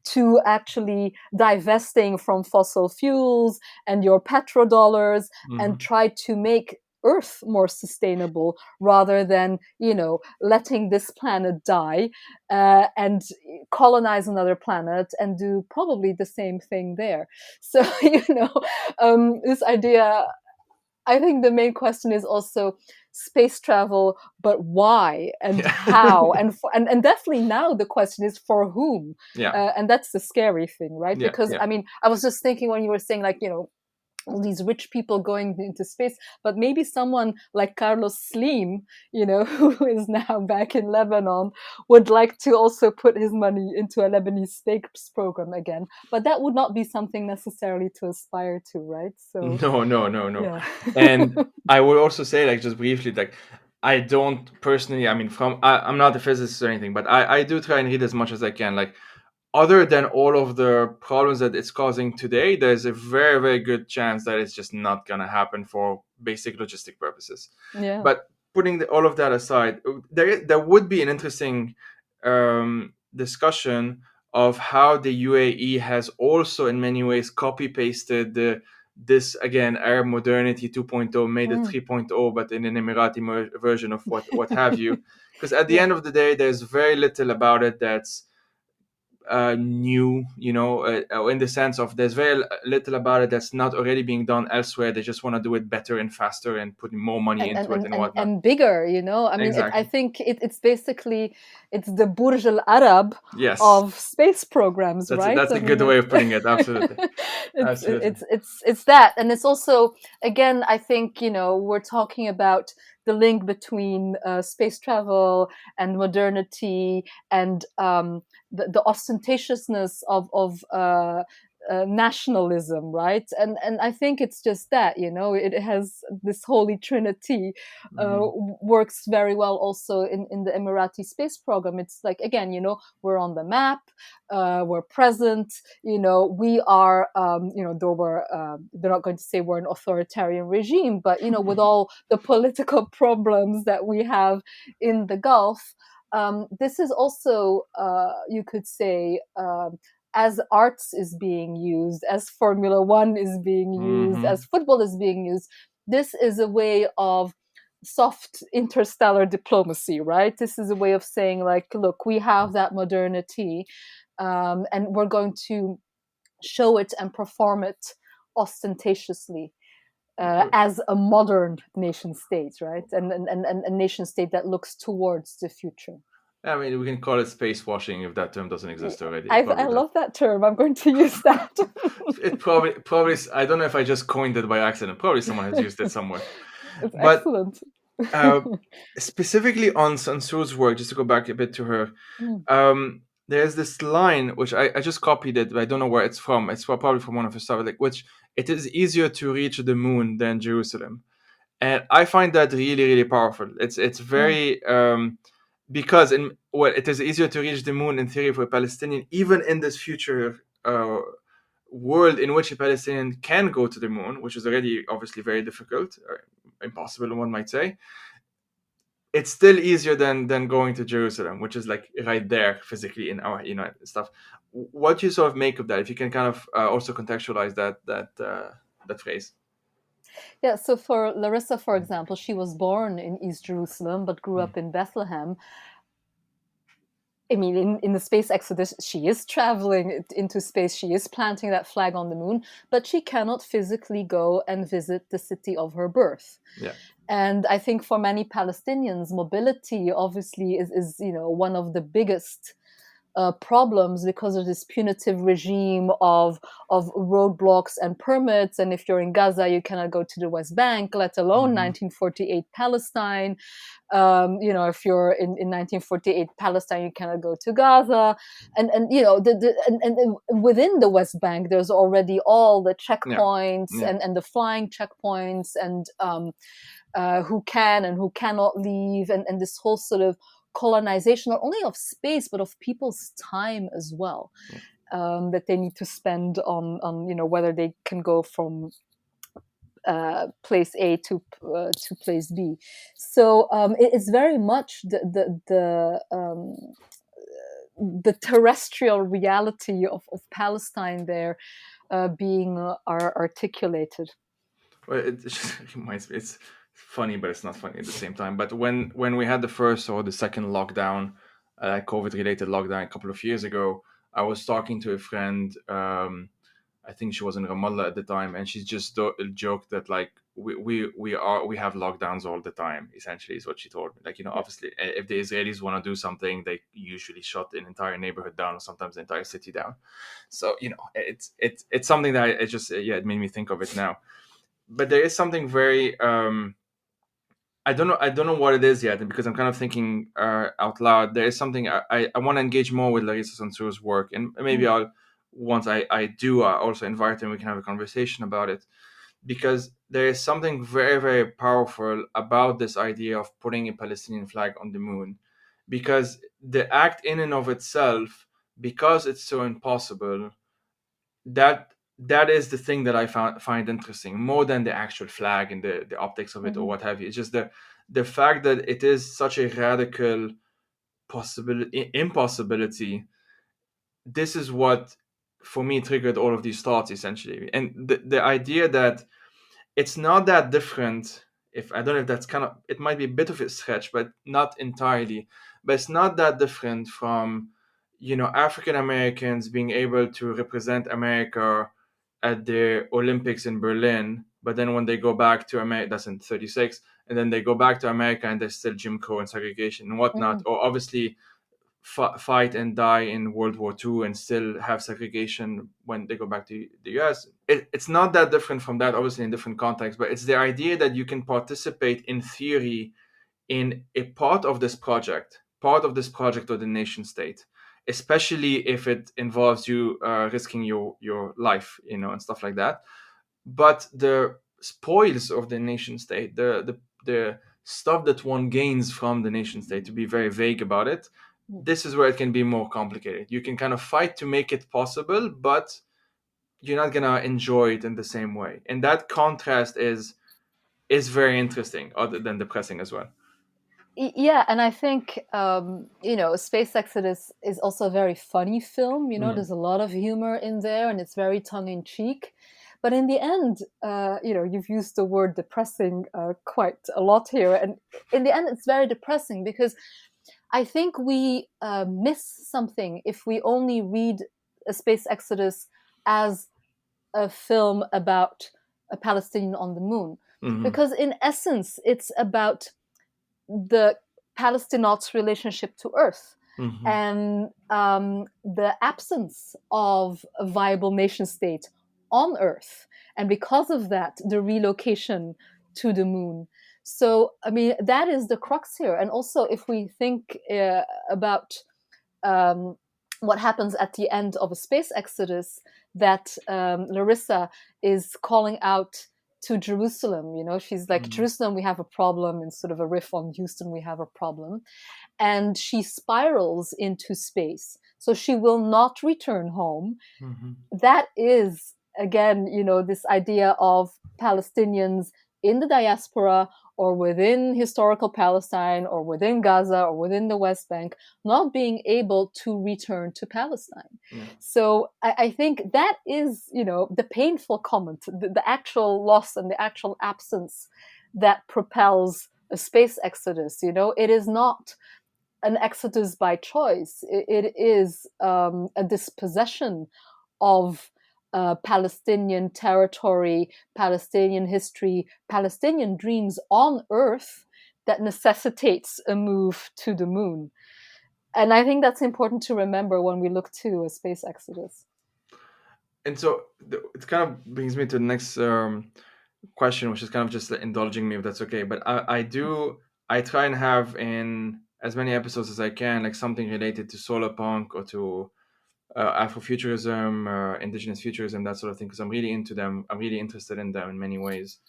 to actually divesting from fossil fuels and your petrodollars and try to make Earth more sustainable, rather than, you know, letting this planet die and colonize another planet and do probably the same thing there? So, you know, this idea, I think the main question is also space travel, but why and how? And definitely now the question is for whom? And that's the scary thing, right? Because I mean, I was just thinking when you were saying, like, you know, all these rich people going into space, but maybe someone like Carlos Slim, you know, who is now back in Lebanon, would like to also put his money into a Lebanese space program again. But that would not be something necessarily to aspire to, right? So no. Yeah. And I would also say, like, just briefly, like, I don't personally, I mean, I'm not a physicist or anything, but I do try and read as much as I can. Like, other than all of the problems that it's causing today, there's a very, very good chance that it's just not going to happen for basic logistic purposes. But putting all of that aside, there would be an interesting discussion of how the UAE has also in many ways copy-pasted this, again, Arab modernity 2.0, made it 3.0, but in an Emirati version of what have you. Because at the end of the day, there's very little about it that's new, you know, in the sense of there's very little about it that's not already being done elsewhere. They just want to do it better and faster and putting more money into it and whatnot. And bigger, you know. I mean, I think it's basically, it's the Burj Al Arab of space programs, right? That's a good way of putting it. Absolutely. It's that. And it's also, again, I think, you know, we're talking about the link between space travel and modernity and the ostentatiousness of nationalism, right? And I think it's just that, you know, it has this holy trinity works very well also in the Emirati space program. It's like, again, you know, we're on the map, we're present, you know, we are, you know, though they're not going to say we're an authoritarian regime, but, you know, with all the political problems that we have in the Gulf, this is also, you could say, as arts is being used, as Formula One is being used, as football is being used. This is a way of soft interstellar diplomacy, right? This is a way of saying, like, look, we have that modernity, and we're going to show it and perform it ostentatiously as a modern nation state, right? And a nation state that looks towards the future. I mean, we can call it space washing if that term doesn't exist already. I love that term. I'm going to use that. It probably, I don't know if I just coined it by accident. Probably someone has used it somewhere. It's excellent. Specifically on Sansour's work, just to go back a bit to her, there's this line which I just copied it, but I don't know where it's from. It's probably from one of her stuff, like, which it is easier to reach the moon than Jerusalem, and I find that really, really powerful. It's very because it is easier to reach the moon in theory for a Palestinian, even in this future world in which a Palestinian can go to the moon, which is already obviously very difficult, or impossible, one might say. It's still easier than going to Jerusalem, which is like right there physically in our stuff. What do you sort of make of that? If you can kind of also contextualize that phrase. Yeah, so for Larissa, for example, she was born in East Jerusalem but grew up in Bethlehem. I mean, in the space exodus, she is traveling into space. She is planting that flag on the moon, but she cannot physically go and visit the city of her birth. Yeah. And I think for many Palestinians, mobility obviously is one of the biggest problems, because of this punitive regime of roadblocks and permits. And if you're in Gaza, you cannot go to the West Bank, let alone 1948 Palestine. If you're in 1948 Palestine, you cannot go to Gaza. And within the West Bank, there's already all the checkpoints and the flying checkpoints, and who can and who cannot leave, and this whole sort of colonization, not only of space but of people's time as well, that they need to spend on whether they can go from place A to place B. So it is very much the terrestrial reality of Palestine there being articulated. Well, it just reminds me, it's funny, but it's not funny at the same time. But when we had the first or the second lockdown, COVID-related lockdown a couple of years ago, I was talking to a friend. I think she was in Ramallah at the time, and she just joked that, like, we have lockdowns all the time. Essentially, is what she told me. Like, obviously, if the Israelis want to do something, they usually shut an entire neighborhood down, or sometimes the entire city down. So it's something that it made me think of it now. But there is something very I don't know what it is yet, because I'm kind of thinking out loud. There is something I want to engage more with Larissa Sansour's work, and maybe once I also invite her and we can have a conversation about it, because there is something very, very powerful about this idea of putting a Palestinian flag on the moon, because the act in and of itself, because it's so impossible, that is the thing that I find interesting more than the actual flag and the optics of it or what have you. It's just the fact that it is such a radical impossibility. This is what, for me, triggered all of these thoughts, essentially. And the idea that it's not that different, I don't know if that's kind of, it might be a bit of a stretch, but not entirely, but it's not that different from, African Americans being able to represent America at the Olympics in Berlin, but then when they go back to America, that's in 1936, and then they go back to America and there's still Jim Crow and segregation and whatnot, or obviously fight and die in World War II and still have segregation when they go back to the US. It's not that different from that, obviously in different contexts, but it's the idea that you can participate in theory in a part of this project of the nation state, especially if it involves you risking your life, and stuff like that. But the spoils of the nation state, the stuff that one gains from the nation state, to be very vague about it, this is where it can be more complicated. You can kind of fight to make it possible, but you're not gonna enjoy it in the same way. And that contrast is very interesting, other than depressing as well. Yeah, and I think Space Exodus is also a very funny film. Mm. There's a lot of humor in there, and it's very tongue in cheek. But in the end, you've used the word depressing quite a lot here, and in the end, it's very depressing because I think we miss something if we only read a Space Exodus as a film about a Palestinian on the moon, Mm-hmm. because in essence, it's about the Palestinians' relationship to Earth Mm-hmm. and the absence of a viable nation state on Earth. And because of that, the relocation to the moon. So, I mean, that is the crux here. And also, if we think about um, what happens at the end of a space exodus, that Larissa is calling out to Jerusalem. She's like, Mm-hmm. Jerusalem, we have a problem, and sort of a riff on Houston, we have a problem. And she spirals into space. So she will not return home. Mm-hmm. That is, again, this idea of Palestinians in the diaspora or within historical Palestine or within Gaza or within the West Bank not being able to return to Palestine. Yeah. So I think that is, the painful comment, the actual loss and the actual absence that propels a space exodus. It is not an exodus by choice. It is a dispossession of Palestinian territory, Palestinian history, Palestinian dreams on Earth that necessitates a move to the moon. And I think that's important to remember when we look to a space exodus. And so it kind of brings me to the next question, which is kind of just indulging me, if that's okay. But I try and have in as many episodes as I can, like something related to solar punk or to Afrofuturism, indigenous futurism, that sort of thing, because I'm really into them. I'm really interested in them in many ways.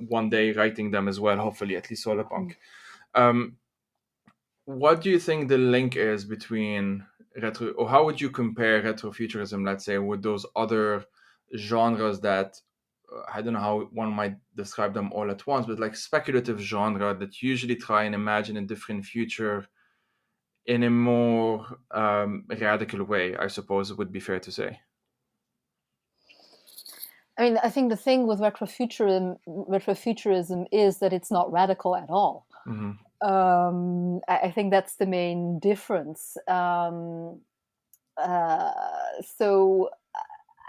One day writing them as well, hopefully, at least solar punk. What do you think the link is between or how would you compare retrofuturism, let's say, with those other genres that I don't know how one might describe them all at once, but like speculative genre that usually try and imagine a different future in a more radical way, I suppose it would be fair to say. I mean, I think the thing with retrofuturism is that it's not radical at all. Mm-hmm. I think that's the main difference. So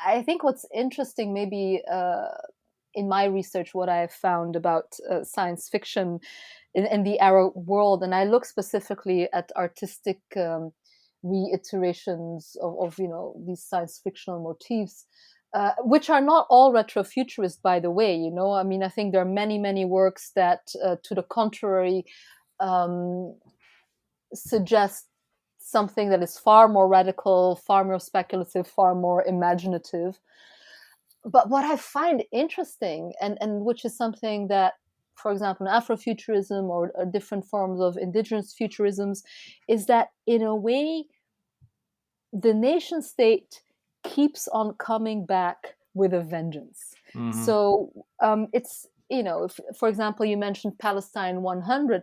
I think what's interesting, maybe in my research, what I've found about science fiction in the Arab world, and I look specifically at artistic reiterations of these science fictional motifs. Which are not all retrofuturist, by the way. I mean, I think there are many works that, to the contrary, suggest something that is far more radical, far more speculative, far more imaginative. But what I find interesting, and which is something that, for example, in Afrofuturism or different forms of indigenous futurisms, is that in a way, the nation state keeps on coming back with a vengeance. Mm-hmm. So it's, if, for example, you mentioned Palestine 100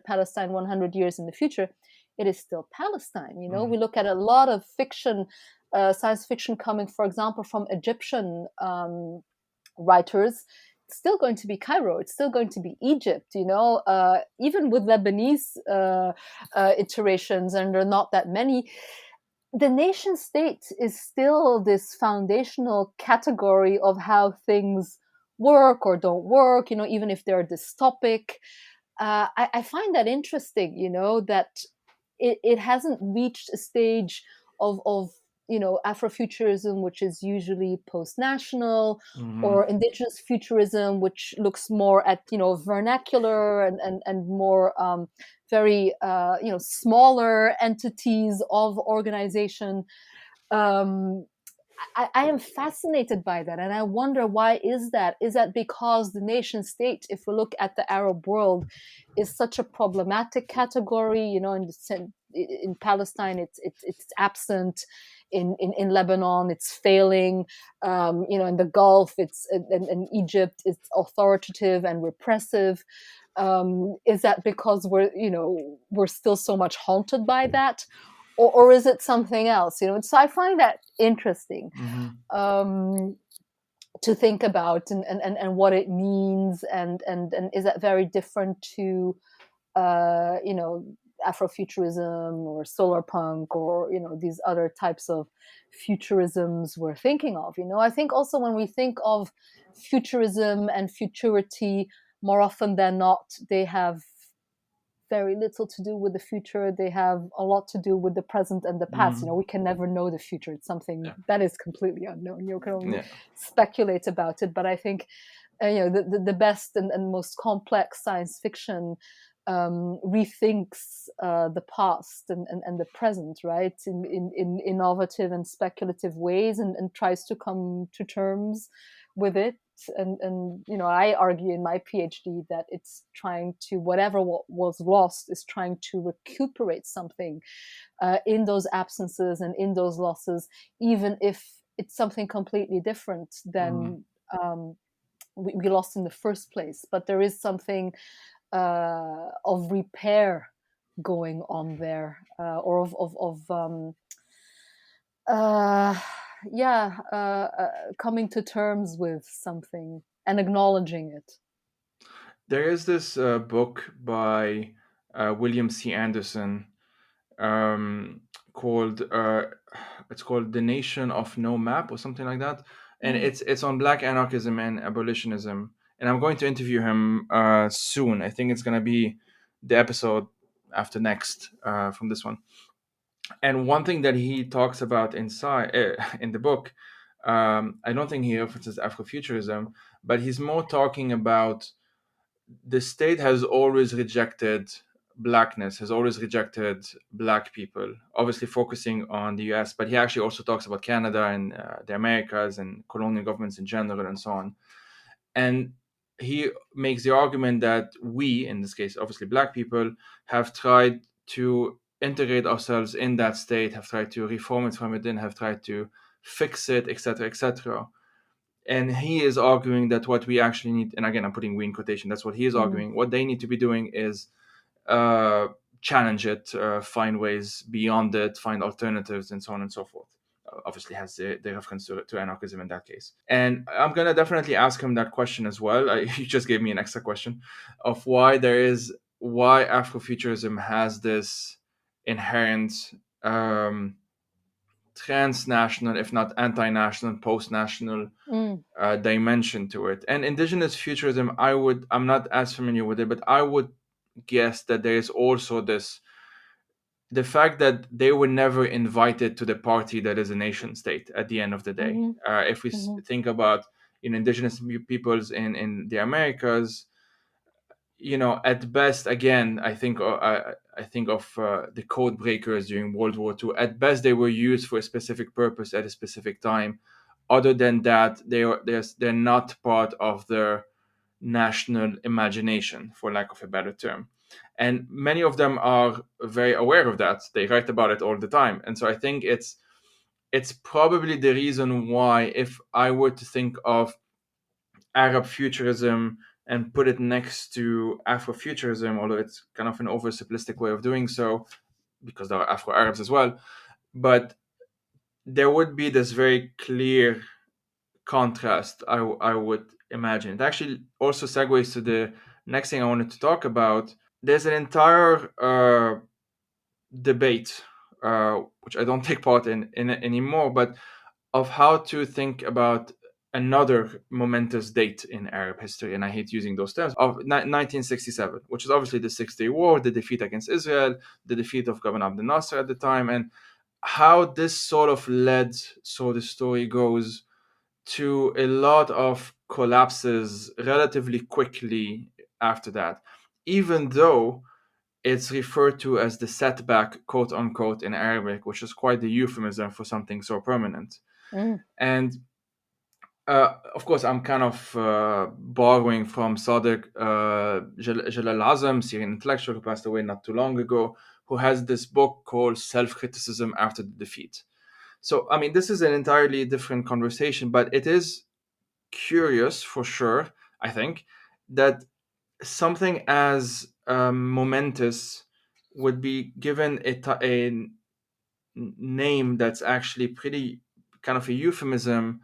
years in the future, it is still Palestine. Mm-hmm. We look at a lot of fiction, science fiction coming, for example, from Egyptian writers. It's still going to be Cairo. It's still going to be Egypt. Even with Lebanese iterations, and there are not that many. The nation state is still this foundational category of how things work or don't work, even if they're dystopic. I find that interesting, that it hasn't reached a stage of Afrofuturism, which is usually post-national, Mm-hmm. or indigenous futurism, which looks more at vernacular and more very smaller entities of organization. I am fascinated by that, and I wonder, why is that? Is that because the nation state, if we look at the Arab world, is such a problematic category? In Palestine, it's absent. In Lebanon, it's failing. In the Gulf, in Egypt, it's authoritative and repressive. Is that because we're still so much haunted by that, or is it something else? So I find that interesting. To think about, and what it means, and is that very different to Afrofuturism or solar punk, or these other types of futurisms we're thinking of. I think also when we think of futurism and futurity, more often than not, they have very little to do with the future. They have a lot to do with the present and the past. We can never know the future. It's something that is completely unknown. You can only speculate about it. But I think the best and most complex science fiction rethinks the past and the present, right, in innovative and speculative ways, and tries to come to terms with it. And I argue in my PhD that it's trying to, whatever was lost is trying to recuperate something in those absences and in those losses, even if it's something completely different than we lost in the first place. But there is something of repair going on there, or coming to terms with something and acknowledging it. There is this book by William C. Anderson called it's called The Nation of No Map or something like that, and it's on Black anarchism and abolitionism. And I'm going to interview him soon. I think it's going to be the episode after next from this one. And one thing that he talks about inside in the book, I don't think he references Afrofuturism, but he's more talking about the state has always rejected blackness, has always rejected black people, obviously focusing on the US, but he actually also talks about Canada and the Americas and colonial governments in general and so on. And he makes the argument that we, in this case, obviously black people, have tried to integrate ourselves in that state, have tried to reform it from within, have tried to fix it, etc., etc. And he is arguing that what we actually need, and again, I'm putting we in quotation, that's what he is arguing, what they need to be doing is challenge it, find ways beyond it, find alternatives, and so on and so forth. Obviously has the reference to anarchism in that case. And I'm going to definitely ask him that question as well. You just gave me an extra question of why Afrofuturism has this inherent transnational, if not anti-national, post-national dimension to it. And indigenous futurism, I'm not as familiar with it, but I would guess that there is also the fact that they were never invited to the party that is a nation state at the end of the day. If we think about indigenous peoples in the Americas, at best, again, I think of the code breakers during World War II. At best, they were used for a specific purpose at a specific time. Other than that, they're not part of their national imagination, for lack of a better term. And many of them are very aware of that. They write about it all the time. And so I think it's probably the reason why, if I were to think of Arab futurism and put it next to Afrofuturism, although it's kind of an oversimplistic way of doing so, because there are Afro-Arabs as well, but there would be this very clear contrast, I would imagine. It actually also segues to the next thing I wanted to talk about. There's an entire debate, which I don't take part in anymore, but of how to think about another momentous date in Arab history, and I hate using those terms, of 1967, which is obviously the Six-Day War, the defeat against Israel, the defeat of Governor Abdel Nasser at the time, and how this sort of led, so the story goes, to a lot of collapses relatively quickly after that, even though it's referred to as the setback, quote unquote, in Arabic, which is quite the euphemism for something so permanent. And of course, I'm kind of borrowing from Sadiq Jalal Azam, Syrian intellectual who passed away not too long ago, who has this book called Self-Criticism After the Defeat. So, I mean, this is an entirely different conversation, but it is curious for sure, I think, that something as momentous would be given a name that's actually pretty kind of a euphemism,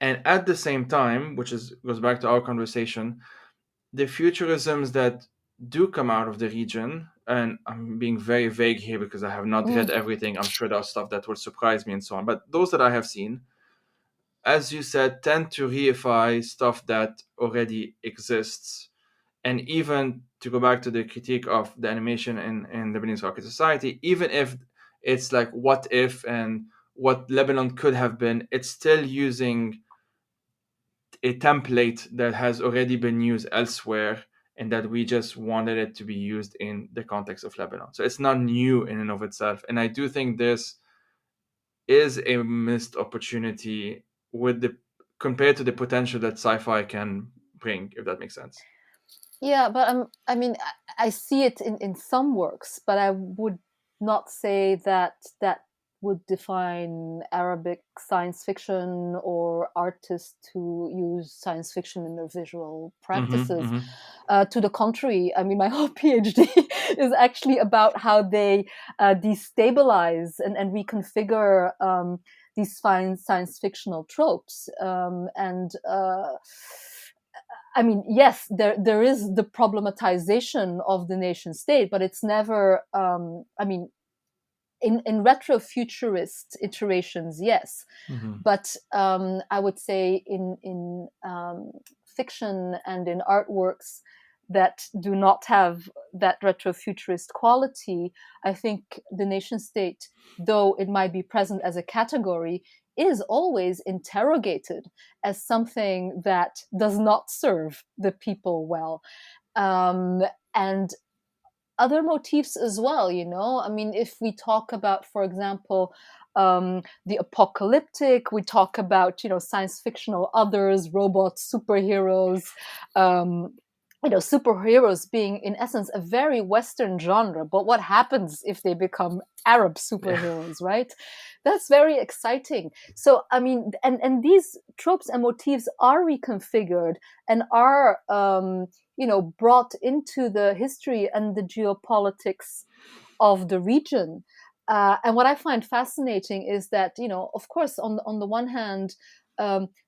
and at the same time, which goes back to our conversation, the futurisms that do come out of the region, and I'm being very vague here because I have not read everything, I'm sure there's stuff that will surprise me and so on, but those that I have seen, as you said, tend to reify stuff that already exists. And even to go back to the critique of the animation in Lebanese Rocket Society, even if it's like what if and what Lebanon could have been, it's still using a template that has already been used elsewhere and that we just wanted it to be used in the context of Lebanon. So it's not new in and of itself. And I do think this is a missed opportunity with the compared to the potential that sci-fi can bring, if that makes sense. Yeah, but I mean, I see it in some works, but I would not say that that would define Arabic science fiction or artists who use science fiction in their visual practices. To the contrary, I mean, my whole PhD is actually about how they destabilize and reconfigure these fine science fictional tropes. I mean, yes, there is the problematization of the nation state, but it's never. I mean, in retrofuturist iterations, yes, but I would say in fiction and in artworks that do not have that retrofuturist quality, I think the nation state, though it might be present as a category, is always interrogated as something that does not serve the people well. And other motifs as well, you know? I mean, if we talk about, for example, the apocalyptic, we talk about, you know, science fictional others, robots, superheroes, you know, superheroes being in essence a very Western genre. But what happens if they become Arab superheroes, right? That's very exciting. So, I mean, and these tropes and motifs are reconfigured and are, you know, brought into the history and the geopolitics of the region. And what I find fascinating is that, you know, of course, on the one hand,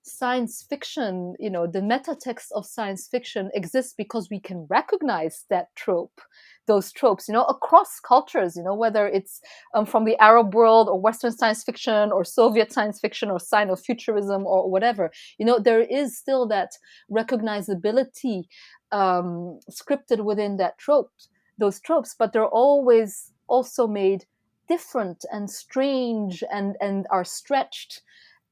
science fiction, you know, the meta text of science fiction exists because we can recognize that trope, those tropes, you know, across cultures, you know, whether it's from the Arab world or Western science fiction or Soviet science fiction or Sino-futurism or whatever, you know, there is still that recognizability scripted within that trope, those tropes, but they're always also made different and strange and are stretched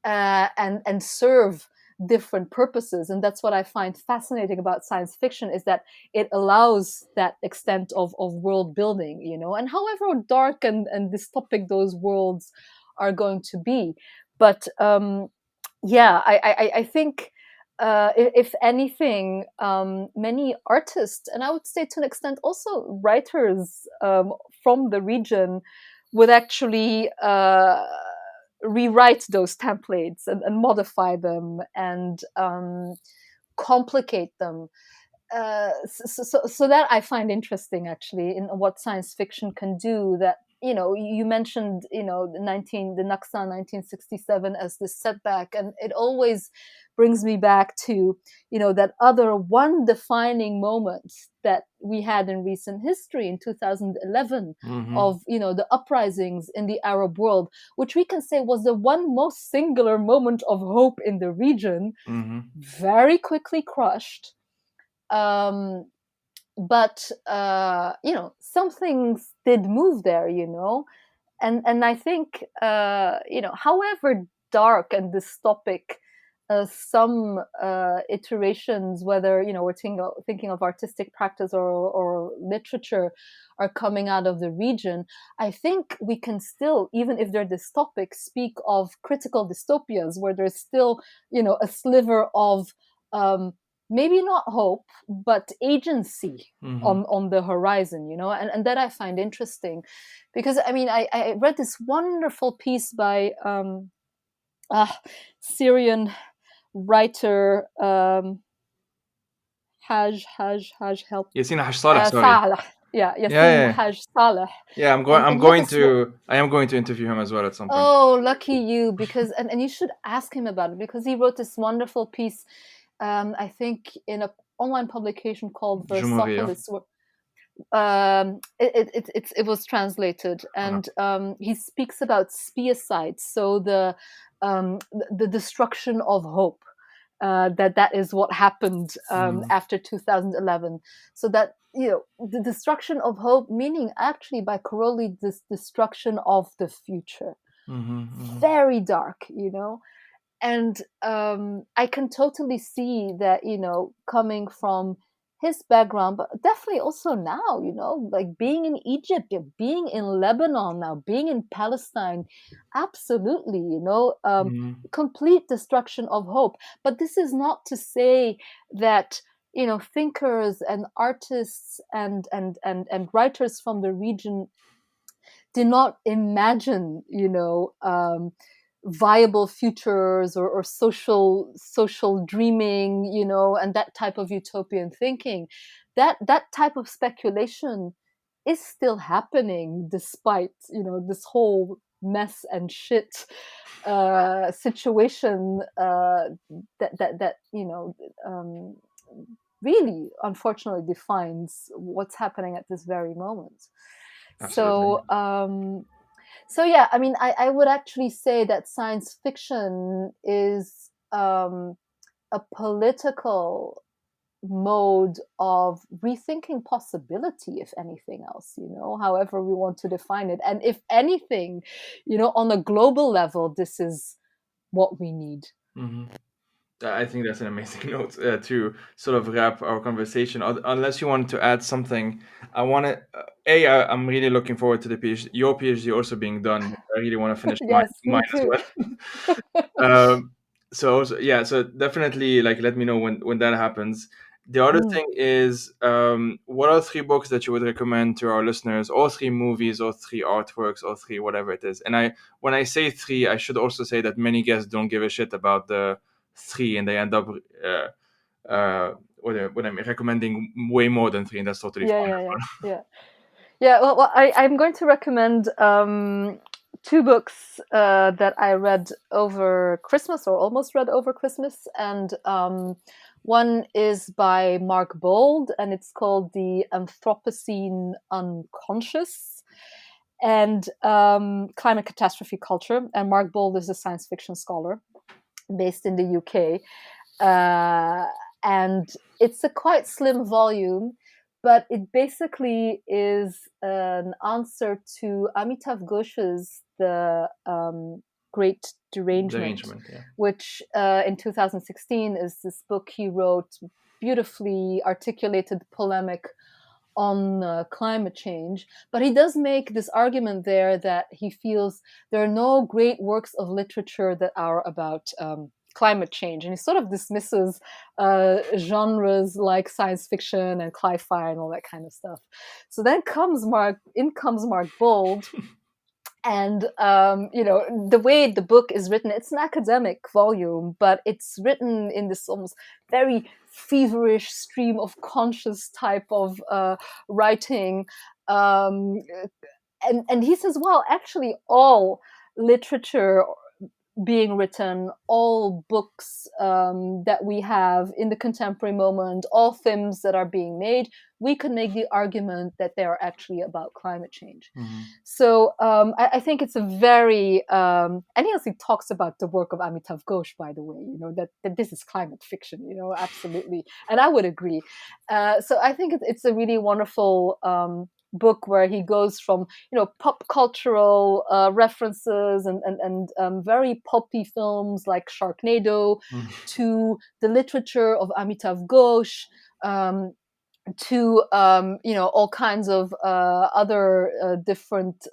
and serve different purposes. And that's what I find fascinating about science fiction, is that it allows that extent of world building, you know, and however dark and dystopic those worlds are going to be. But yeah, I think if anything, many artists, and I would say to an extent also writers from the region, would actually rewrite those templates and modify them and complicate them. So that I find interesting, actually, in what science fiction can do. That, you know, you mentioned, you know, the Naksa 1967 as this setback, and it always brings me back to, you know, that other one defining moment that we had in recent history in 2011 of, you know, the uprisings in the Arab world, which we can say was the one most singular moment of hope in the region, very quickly crushed. But you know, some things did move there, you know, and I think you know, however dark and dystopic some iterations, whether, you know, we're thinking of artistic practice or literature, are coming out of the region, I think we can still, even if they're dystopic, speak of critical dystopias where there's still, you know, a sliver of maybe not hope, but agency on the horizon, you know, and that I find interesting, because I mean, I read this wonderful piece by Syrian writer Haj, help. Yasin Haj Saleh, sorry. Saleh. Yeah, Yasin Haj Saleh. Yeah, I am going to interview him as well at some point. Oh, lucky you, because and you should ask him about it, because he wrote this wonderful piece, I think in an online publication called Versopolis. It was translated, and he speaks about spearcides, so the destruction of hope. That is what happened after 2011. So that, the destruction of hope, meaning actually by corollary this destruction of the future. Very dark, and I can totally see that, coming from his background, but definitely also now, like being in Egypt, being in Lebanon now, being in Palestine, absolutely, complete destruction of hope. But this is not to say that, thinkers and artists and writers from the region did not imagine, viable futures or social dreaming, and that type of utopian thinking. That type of speculation is still happening despite, this whole mess and shit situation that really unfortunately defines what's happening at this very moment. Absolutely. So yeah, I mean, I would actually say that science fiction is a political mode of rethinking possibility, if anything else, however we want to define it. And if anything, on a global level, this is what we need. I think that's an amazing note to sort of wrap our conversation. Unless you want to add something, I'm really looking forward to the PhD, your PhD also being done. I really want to finish mine as well. So definitely, like, let me know when that happens. The other thing is, what are 3 books that you would recommend to our listeners, or 3 movies, or 3 artworks, or 3 whatever it is? And when I say 3, I should also say that many guests don't give a shit about the 3, and they end up what I'm recommending way more than 3, and that's totally fine. Well, I'm going to recommend 2 books that I read over Christmas, or almost read over Christmas, and one is by Mark Bold, and it's called The Anthropocene Unconscious, and Climate Catastrophe Culture. And Mark Bold is a science fiction scholar based in the UK, and it's a quite slim volume, but it basically is an answer to Amitav Ghosh's The Great Derangement, which in 2016 is this book he wrote, beautifully articulated polemic on climate change. But he does make this argument there that he feels there are no great works of literature that are about climate change, and he sort of dismisses genres like science fiction and sci-fi and all that kind of stuff. So then comes Mark Bold, and the way the book is written, it's an academic volume, but it's written in this almost very feverish stream of conscious type of writing, and he says, well, actually all literature being written, all books that we have in the contemporary moment, all films that are being made, we could make the argument that they are actually about climate change. So I think it's a very, and he also talks about the work of Amitav Ghosh, by the way, that this is climate fiction, absolutely. And I would agree. So I think it's a really wonderful book where he goes from pop cultural references and very poppy films like Sharknado to the literature of Amitav Ghosh, to all kinds of other different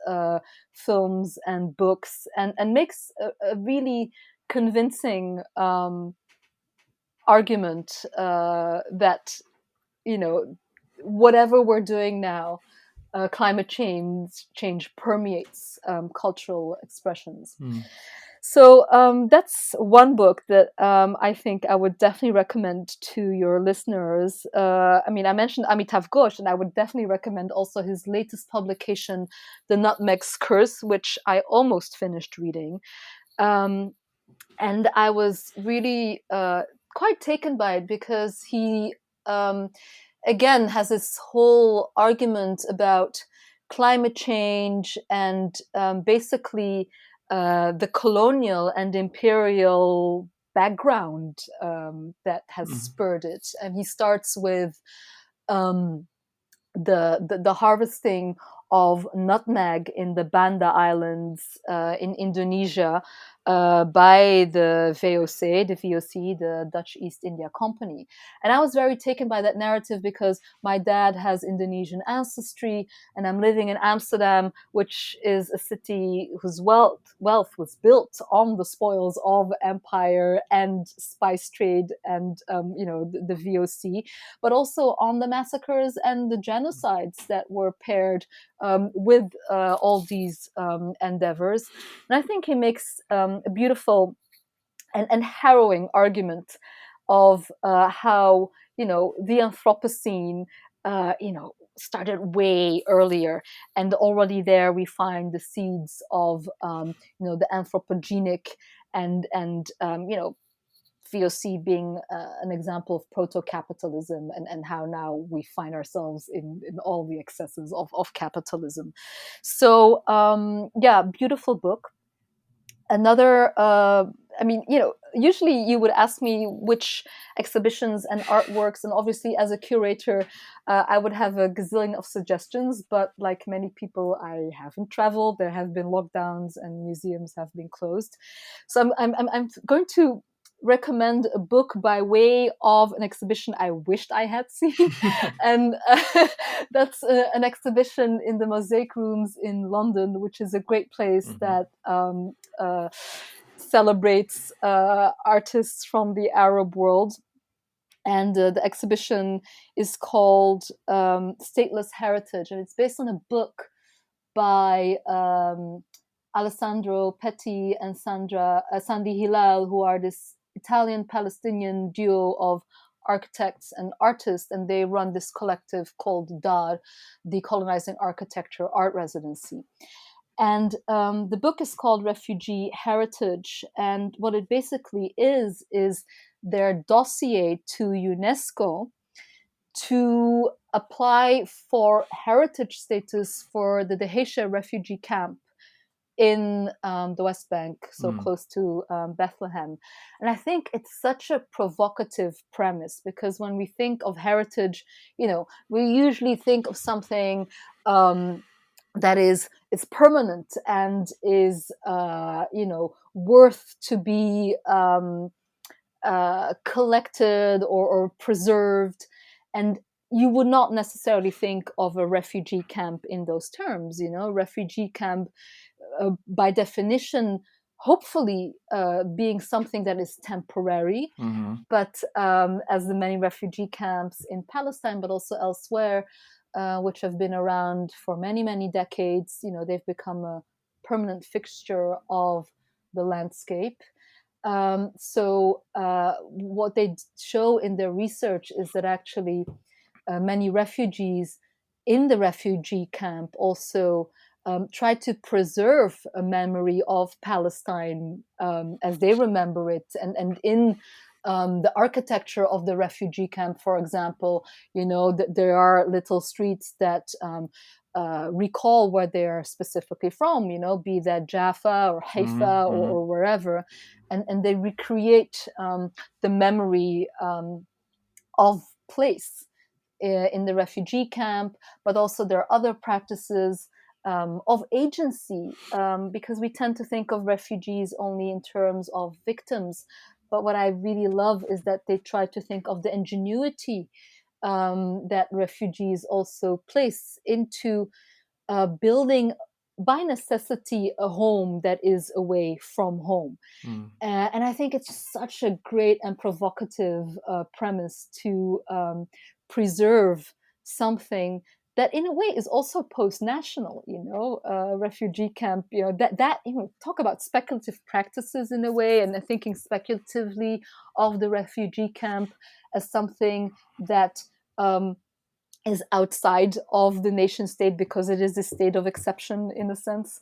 films and books, and makes a really convincing argument that whatever we're doing now, climate change permeates cultural expressions. So that's one book that I think I would definitely recommend to your listeners. I mean, I mentioned Amitav Ghosh, and I would definitely recommend also his latest publication, The Nutmeg's Curse, which I almost finished reading. And I was really quite taken by it because he, again, has this whole argument about climate change and basically the colonial and imperial background that has spurred it. And he starts with um, the harvesting of nutmeg in the Banda Islands in Indonesia by the VOC, the Dutch East India Company. And I was very taken by that narrative because my dad has Indonesian ancestry, and I'm living in Amsterdam, which is a city whose wealth was built on the spoils of empire and spice trade and the VOC, but also on the massacres and the genocides that were paired with all these endeavors. And I think he makes a beautiful and harrowing argument of how the Anthropocene started way earlier, and already there we find the seeds of the anthropogenic and VOC being an example of proto-capitalism and how now we find ourselves in all the excesses of capitalism. So beautiful book. Another, usually you would ask me which exhibitions and artworks, and obviously as a curator, I would have a gazillion of suggestions, but like many people, I haven't traveled. There have been lockdowns and museums have been closed. So I'm going to recommend a book by way of an exhibition I wished I had seen. And that's an exhibition in the Mosaic Rooms in London, which is a great place that celebrates artists from the Arab world. And the exhibition is called Stateless Heritage, and it's based on a book by Alessandro Petti and Sandy Hilal, who are this Italian-Palestinian duo of architects and artists, and they run this collective called DAR, Decolonizing Architecture Art Residency. And the book is called Refugee Heritage, and what it basically is their dossier to UNESCO to apply for heritage status for the Dheisheh refugee camp in the West Bank, so close to Bethlehem. And I think it's such a provocative premise because when we think of heritage, we usually think of something that is permanent and is worth to be collected or preserved. And you would not necessarily think of a refugee camp in those terms. Refugee camp, by definition, hopefully being something that is temporary. But as the many refugee camps in Palestine, but also elsewhere, which have been around for many, many decades, they've become a permanent fixture of the landscape. So what they show in their research is that actually many refugees in the refugee camp also try to preserve a memory of Palestine as they remember it. And in the architecture of the refugee camp, for example, there are little streets that recall where they're specifically from, be that Jaffa or Haifa or wherever. And they recreate the memory of place in the refugee camp, but also there are other practices of agency, because we tend to think of refugees only in terms of victims. But what I really love is that they try to think of the ingenuity that refugees also place into building by necessity a home that is away from home. And I think it's such a great and provocative premise to preserve something that in a way is also post-national, refugee camp, that talk about speculative practices in a way, and thinking speculatively of the refugee camp as something that is outside of the nation state because it is a state of exception in a sense.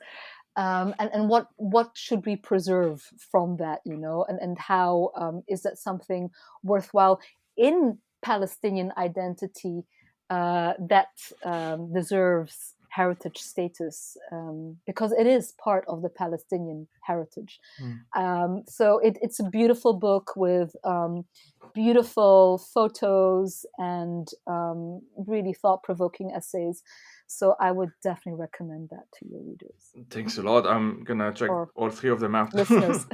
And what should we preserve from that, and how is that something worthwhile in Palestinian identity that deserves heritage status, because it is part of the Palestinian heritage. So it's a beautiful book with beautiful photos and really thought-provoking essays. So I would definitely recommend that to your readers. Thanks a lot. I'm gonna check all three of them out. Listeners.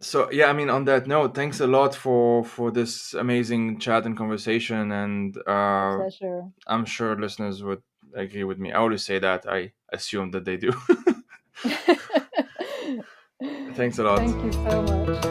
So yeah, I mean, on that note, thanks a lot for this amazing chat and conversation. And pleasure. I'm sure listeners would agree with me. I always say that. I assume that they do. Thanks a lot. Thank you so much.